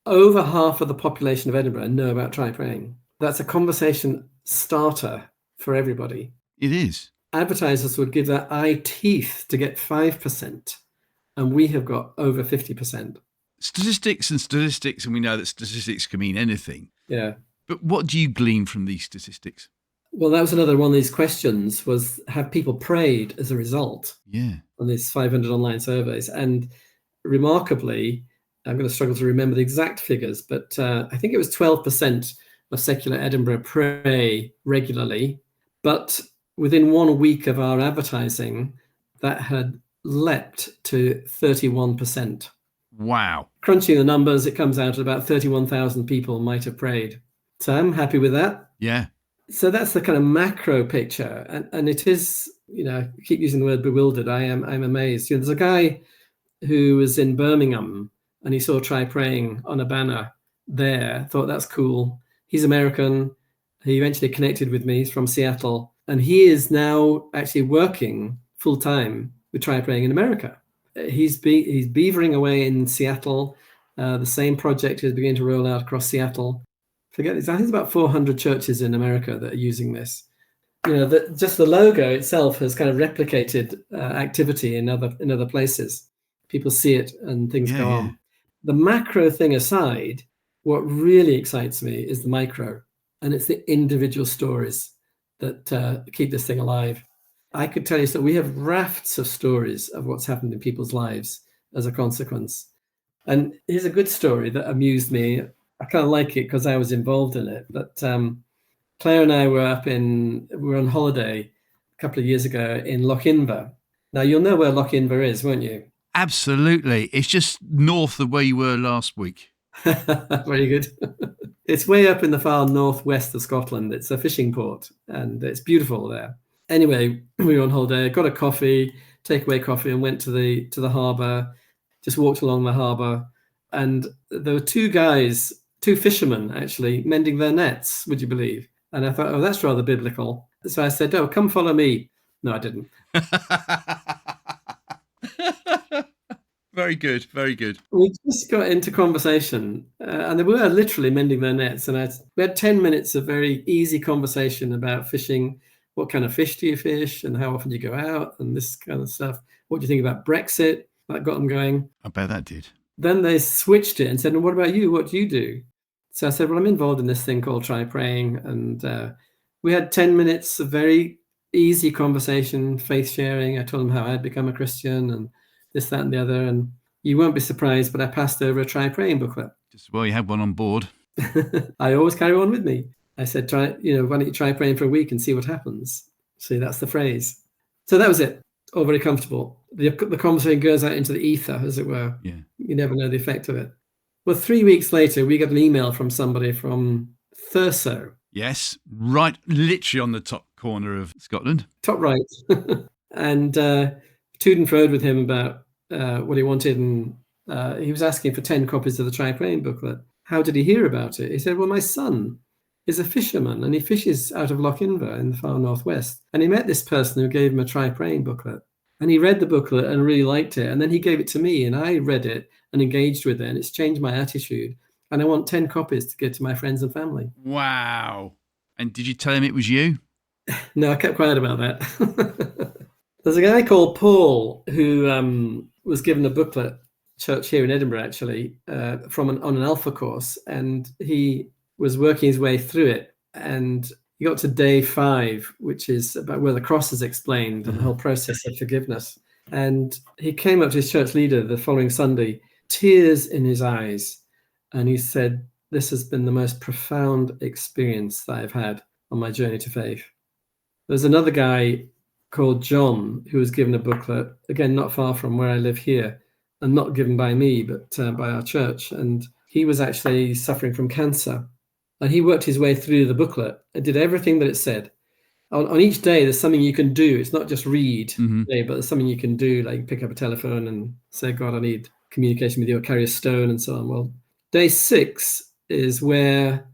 Over half of the population of Edinburgh know about Try Praying. That's a conversation starter for everybody. It is. Advertisers would give their eye teeth to get 5%, and we have got over 50%. Statistics, and we know that statistics can mean anything. Yeah. But what do you glean from these statistics? Well, that was another one of these questions, was have people prayed as a result? Yeah. On these 500 online surveys. And remarkably, I'm going to struggle to remember the exact figures, but I think it was 12% of secular Edinburgh pray regularly. But within 1 week of our advertising, that had leapt to 31%. Wow. Crunching the numbers, it comes out at about 31,000 people might have prayed. So I'm happy with that. Yeah. So that's the kind of macro picture. And it is, I keep using the word bewildered. I'm amazed. There's a guy who was in Birmingham and he saw Try Praying on a banner there, thought that's cool. He's American. He eventually connected with me. He's from Seattle. And he is now actually working full time with Try Praying in America. He's beavering away in Seattle. The same project is beginning to roll out across Seattle. Forget this. I think it's about 400 churches in America that are using this. Just the logo itself has kind of replicated activity in other places. People see it and things go on. The macro thing aside, what really excites me is the micro, and it's the individual stories that keep this thing alive. I could tell you that we have rafts of stories of what's happened in people's lives as a consequence. And here's a good story that amused me. I kind of like it because I was involved in it. But Claire and I were on holiday a couple of years ago in Lochinver. Now, you'll know where Lochinver is, won't you? Absolutely. It's just north of where you were last week. Very good. It's way up in the far northwest of Scotland. It's a fishing port and it's beautiful there. Anyway, we were on holiday, got a coffee, takeaway coffee, and went to the harbour, just walked along the harbour. And there were two fishermen actually, mending their nets, would you believe? And I thought, oh, that's rather biblical. So I said, oh, come follow me. No, I didn't. Very good, very good. We just got into conversation and they were literally mending their nets. And we had 10 minutes of very easy conversation about fishing. What kind of fish do you fish and how often do you go out and this kind of stuff? What do you think about Brexit? That got them going. I bet that did. Then they switched it and said, and what about you? What do you do? So I said, well, I'm involved in this thing called Try Praying. And we had 10 minutes of very easy conversation, faith sharing. I told them how I'd become a Christian and this, that, and the other. And you won't be surprised, but I passed over a Try Praying booklet. Just well, you had one on board. I always carry one with me. I said, why don't you try praying for a week and see what happens? See, that's the phrase. So that was it. All very comfortable. The conversation goes out into the ether, as it were. Yeah. You never know the effect of it. Well, 3 weeks later, we got an email from somebody from Thurso. Yes, right, literally on the top corner of Scotland. Top right. And to and fro with him about what he wanted. And he was asking for 10 copies of the Try Praying booklet. How did he hear about it? He said, well, my son is a fisherman and he fishes out of Lochinver in the far northwest. And he met this person who gave him a Try Praying booklet. And he read the booklet and really liked it. And then he gave it to me and I read it and engaged with it. And it's changed my attitude. And I want 10 copies to give to my friends and family. Wow. And did you tell him it was you? No, I kept quiet about that. There's a guy called Paul who was given a booklet, church here in Edinburgh, actually, on an Alpha course. And he was working his way through it. And he got to day 5, which is about where the cross is explained and the whole process of forgiveness. And he came up to his church leader the following Sunday, tears in his eyes. And he said, this has been the most profound experience that I've had on my journey to faith. There's another guy called John who was given a booklet, again, not far from where I live here, and not given by me, but by our church. And he was actually suffering from cancer. And he worked his way through the booklet and did everything that it said. On each day, there's something you can do. It's not just read, but there's something you can do, like pick up a telephone and say, God, I need communication with you, or carry a stone and so on. Well, day 6 is where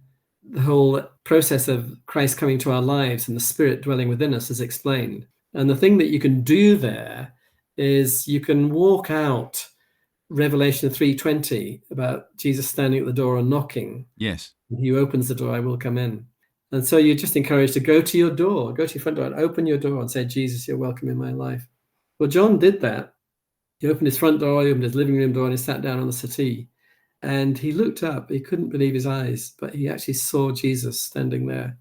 the whole process of Christ coming to our lives and the Spirit dwelling within us is explained. And the thing that you can do there is you can walk out Revelation 3:20 about Jesus standing at the door and knocking. Yes. He opens the door, I will come in. And so you're just encouraged to go to your door, go to your front door and open your door and say, Jesus, you're welcome in my life. Well, John did that. He opened his front door, he opened his living room door, and he sat down on the settee. And he looked up, he couldn't believe his eyes, but he actually saw Jesus standing there,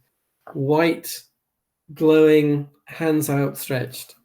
white, glowing, hands outstretched.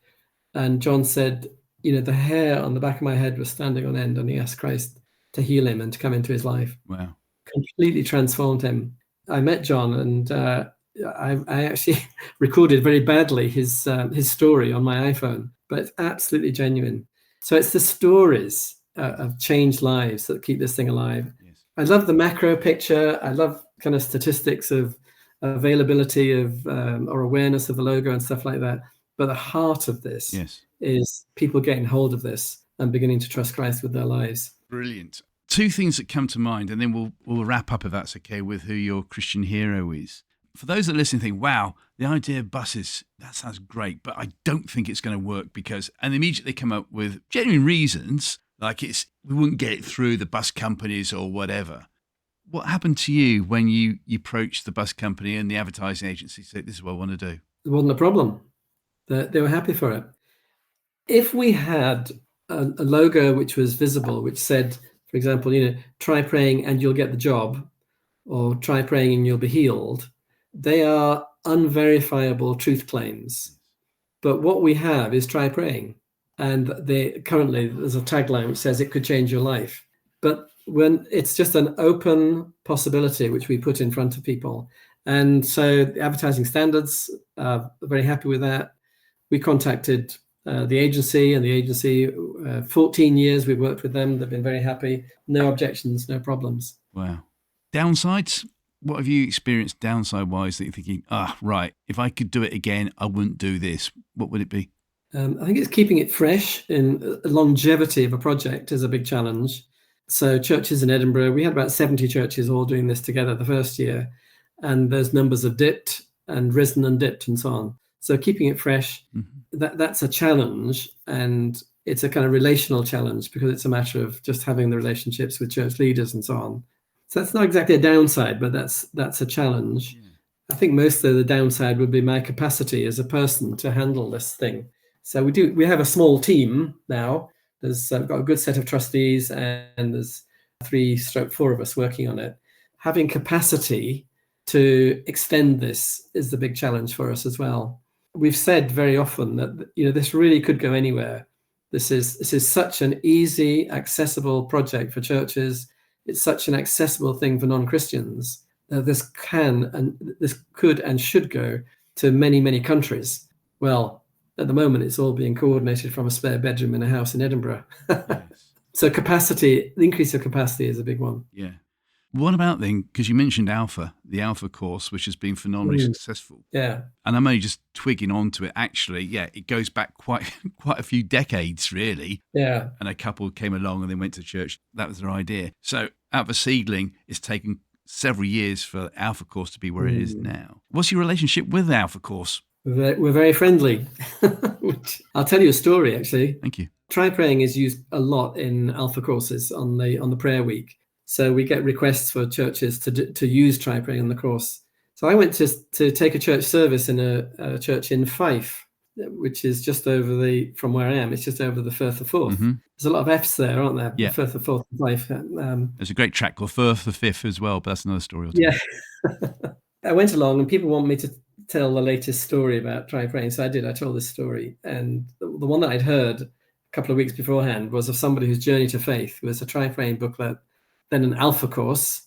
And John said, the hair on the back of my head was standing on end, and he asked Christ to heal him and to come into his life. Wow. Completely transformed him. I met John, and I actually recorded very badly his story on my iPhone, but it's absolutely genuine. So it's the stories of changed lives that keep this thing alive. Yes. I love the macro picture. I love kind of statistics of availability of or awareness of the logo and stuff like that. But the heart of this Yes. is people getting hold of this and beginning to trust Christ with their lives. Brilliant. Two things that come to mind, and then we'll wrap up, if that's okay, with who your Christian hero is. For those that listen, think, wow, the idea of buses, that sounds great, but I don't think it's going to work because, and immediately come up with genuine reasons, like we wouldn't get it through the bus companies or whatever. What happened to you when you approached the bus company and the advertising agency said, this is what I want to do? It wasn't a problem. They were happy for it. If we had a logo which was visible, which said, for example, try praying and you'll get the job, or try praying and you'll be healed, they are unverifiable truth claims. But what we have is try praying. And currently there's a tagline which says it could change your life. But when it's just an open possibility which we put in front of people. And so the advertising standards are very happy with that. We contacted the agency, and the agency, 14 years we've worked with them. They've been very happy. No objections, no problems. Wow. Downsides? What have you experienced downside-wise that you're thinking, right, if I could do it again, I wouldn't do this? What would it be? I think it's keeping it fresh. In longevity of a project is a big challenge. So churches in Edinburgh, we had about 70 churches all doing this together the first year, and those numbers have dipped and risen and dipped and so on. So keeping it fresh, that's a challenge, and it's a kind of relational challenge because it's a matter of just having the relationships with church leaders and so on. So that's not exactly a downside, but that's a challenge. Yeah. I think most of the downside would be my capacity as a person to handle this thing. So we have a small team now. There's got a good set of trustees, and there's 3-4 of us working on it. Having capacity to extend this is the big challenge for us as well. We've said very often that this really could go anywhere. This is such an easy, accessible project for churches. It's such an accessible thing for non-Christians that this could and should go to many, many countries. Well, at the moment, it's all being coordinated from a spare bedroom in a house in Edinburgh. Yes. So the increase of capacity is a big one. Yeah. What about then, because you mentioned the Alpha course, which has been phenomenally successful. Yeah. And I'm only just twigging onto it. Actually, it goes back quite a few decades, really. Yeah. And a couple came along and they went to church. That was their idea. So out of a seedling, it's taken several years for Alpha course to be where it is now. What's your relationship with the Alpha course? We're very friendly. I'll tell you a story, actually. Thank you. Try praying is used a lot in Alpha courses on the prayer week. So we get requests for churches to use try praying on the course. So I went to take a church service in a church in Fife, which is just over from where I am. It's just over the Firth of Forth. Mm-hmm. There's a lot of F's there, aren't there? Yeah. The Firth of Forth and Fife. There's a great track called Firth of Fifth as well, but that's another story. Yeah. I went along and people want me to tell the latest story about try praying. So I did. I told this story. And the one that I'd heard a couple of weeks beforehand was of somebody whose journey to faith was a try praying booklet, then an Alpha course,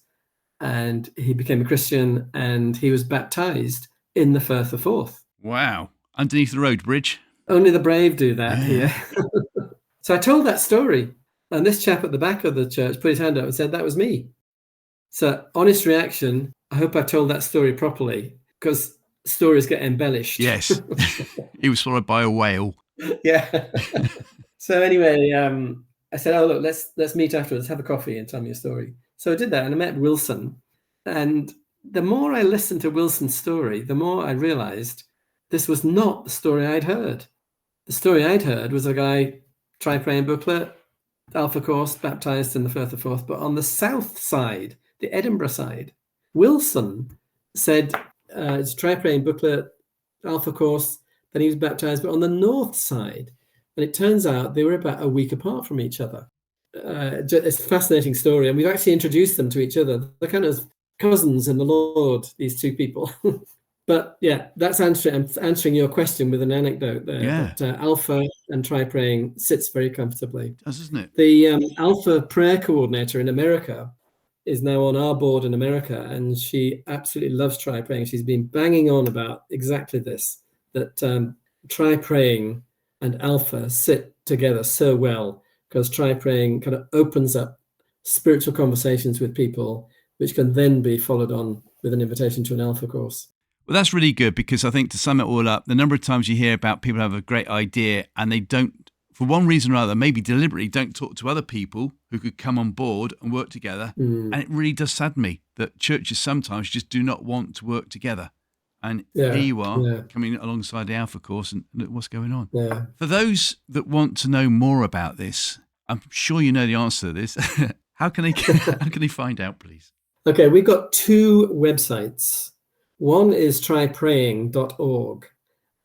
and he became a Christian, and he was baptized in the Firth of Forth. Wow. Underneath the road bridge. Only the brave do that here. So I told that story, and this chap at the back of the church put his hand up and said, that was me. So honest reaction, I hope I've told that story properly, because stories get embellished. Yes. He was swallowed by a whale. Yeah. So anyway, I said, oh, look, let's meet afterwards, have a coffee and tell me a story. So I did that, and I met Wilson. And the more I listened to Wilson's story, the more I realized this was not the story I'd heard. The story I'd heard was a guy, try praying booklet, Alpha course, baptized in the Firth of Forth. But on the south side, the Edinburgh side, Wilson said, it's a try praying booklet, Alpha course, then he was baptized. But on the north side, and it turns out they were about a week apart from each other. It's a fascinating story. And we've actually introduced them to each other. They're kind of cousins in the Lord, these two people. But yeah, that's answering your question with an anecdote there. Yeah. But, Alpha and try praying sits very comfortably. It does, isn't it? The Alpha prayer coordinator in America is now on our board in America, and she absolutely loves try praying. She's been banging on about exactly this, that try praying and Alpha sit together so well, because Try Praying kind of opens up spiritual conversations with people, which can then be followed on with an invitation to an Alpha course. Well, that's really good, because I think, to sum it all up, the number of times you hear about people have a great idea and they don't, for one reason or other, maybe deliberately, don't talk to other people who could come on board and work together. And it really does sadden me that churches sometimes just do not want to work together. And here you are coming alongside the Alpha course, and look what's going on. Yeah. For those that want to know more about this, I'm sure you know the answer to this. How can they find out, please? Okay, we've got two websites. One is trypraying.org,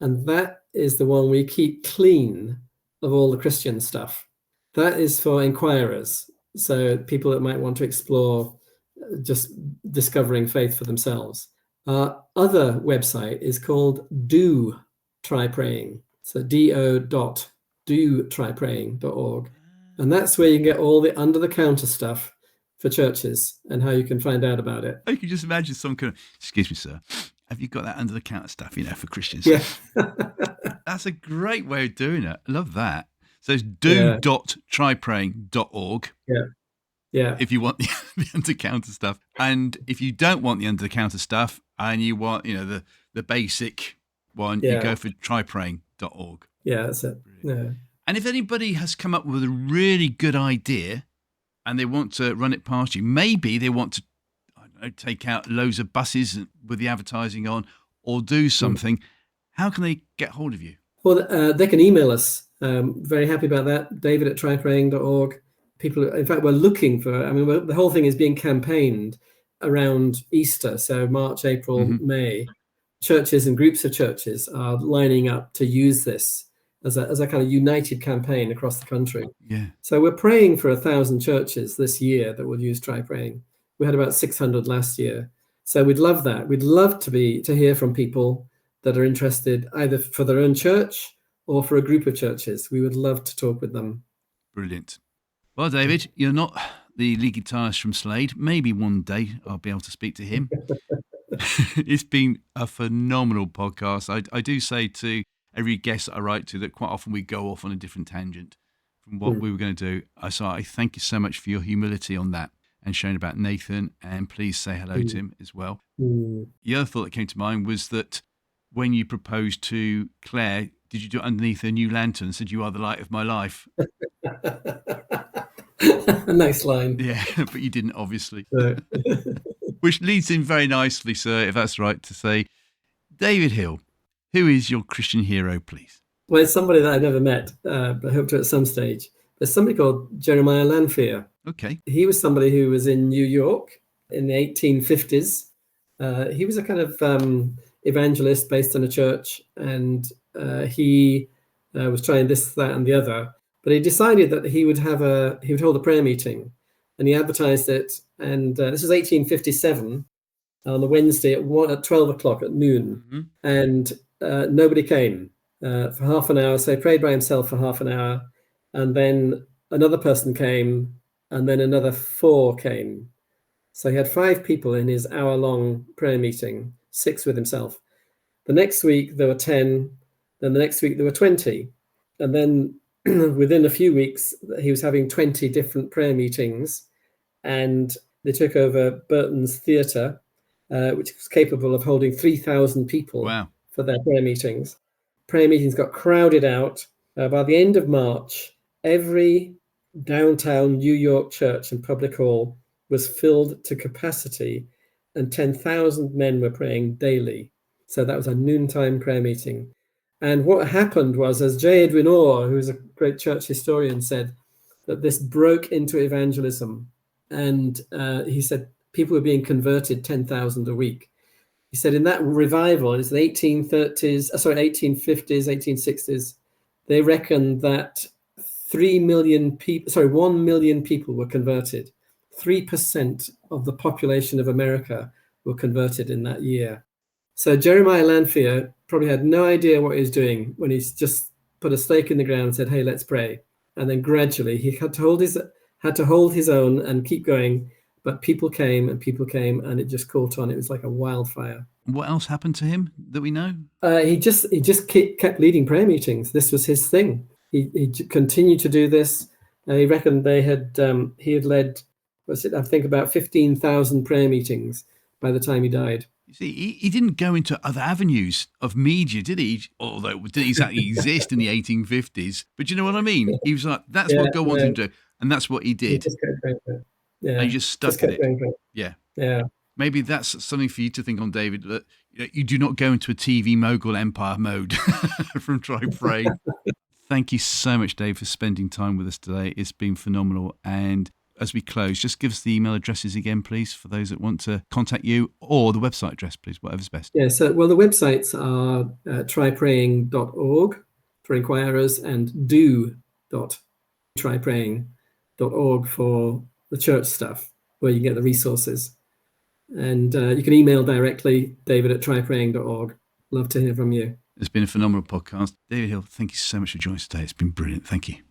and that is the one we keep clean of all the Christian stuff. That is for inquirers, so people that might want to explore just discovering faith for themselves. Our other website is called Do Try Praying, so do.trypraying.org, and that's where you can get all the under-the-counter stuff for churches and how you can find out about it. I can just imagine some kind of, excuse me, sir, have you got that under-the-counter stuff, for Christians? Yeah. That's a great way of doing it. I love that. So it's do.trypraying.org. Yeah. If you want the under-the-counter stuff. And if you don't want the under-the-counter stuff and you want, the basic one, you go for trypraying.org. Yeah, that's it. Yeah. And if anybody has come up with a really good idea and they want to run it past you, maybe they want to, take out loads of buses with the advertising on, or do something, how can they get hold of you? Well, they can email us. Very happy about that. David@trypraying.org. People, in fact, we're looking for, the whole thing is being campaigned around Easter. So March, April, May. Churches and groups of churches are lining up to use this as a kind of united campaign across the country. Yeah. So we're praying for 1,000 churches this year that will use Try Praying. We had about 600 last year. So we'd love that. We'd love to hear from people that are interested either for their own church or for a group of churches. We would love to talk with them. Brilliant. Well, David, you're not the lead guitarist from Slade. Maybe one day I'll be able to speak to him. It's been a phenomenal podcast. I do say to every guest that I write to that quite often we go off on a different tangent from what we were going to do. So I thank you so much for your humility on that and sharing about Nathan, and please say hello to him as well. The other thought that came to mind was that when you proposed to Claire, did you do it underneath a new lantern and said, "You are the light of my life"? A nice line. Yeah, but you didn't, obviously. Which leads in very nicely, sir, if that's right to say, David Hill, who is your Christian hero, please? Well, it's somebody that I've never met, but I hope to at some stage. There's somebody called Jeremiah Lanphier. Okay. He was somebody who was in New York in the 1850s. He was a kind of evangelist based on a church, and he was trying this, that, and the other. But he decided that he would hold a prayer meeting, and he advertised it. And this was 1857 on the Wednesday at 12 o'clock at noon, and nobody came for half an hour. So he prayed by himself for half an hour, and then another person came, and then another 4 came. So he had 5 people in his hour-long prayer meeting, 6 with himself. The next week there were 10, then the next week there were 20, and then within a few weeks he was having 20 different prayer meetings, and they took over Burton's Theatre, which was capable of holding 3,000 people for their prayer meetings. Prayer meetings got crowded out. By the end of March, every downtown New York church and public hall was filled to capacity, and 10,000 men were praying daily. So that was a noontime prayer meeting. And what happened was, as J. Edwin Orr, who is a great church historian, said, that this broke into evangelism. And he said people were being converted 10,000 a week. He said in that revival, it's the 1850s, 1860s, they reckoned that 1 million people were converted. 3% of the population of America were converted in that year. So Jeremiah Lanphier probably had no idea what he was doing when he's just put a stake in the ground and said, "Hey, let's pray." And then gradually he had to hold his own and keep going. But people came, and it just caught on. It was like a wildfire. What else happened to him that we know? He just kept leading prayer meetings. This was his thing. He continued to do this. He reckoned he had led, I think about 15,000 prayer meetings by the time he died. You see, he didn't go into other avenues of media, did he? Although it didn't exactly exist in the 1850s. But you know what I mean? He was like, that's what God wanted him to do. And that's what he did. He just kept going for it. Yeah. And he just stuck at it. Yeah. Yeah. Maybe that's something for you to think on, David, that you do not go into a TV mogul empire mode from Try Praying. Thank you so much, Dave, for spending time with us today. It's been phenomenal. And as we close, just give us the email addresses again, please, for those that want to contact you, or the website address, please, whatever's best. Yeah, so, well, the websites are trypraying.org for inquirers and do.trypraying.org for the church stuff, where you get the resources. And you can email directly, david@trypraying.org. Love to hear from you. It's been a phenomenal podcast. David Hill, thank you so much for joining us today. It's been brilliant. Thank you.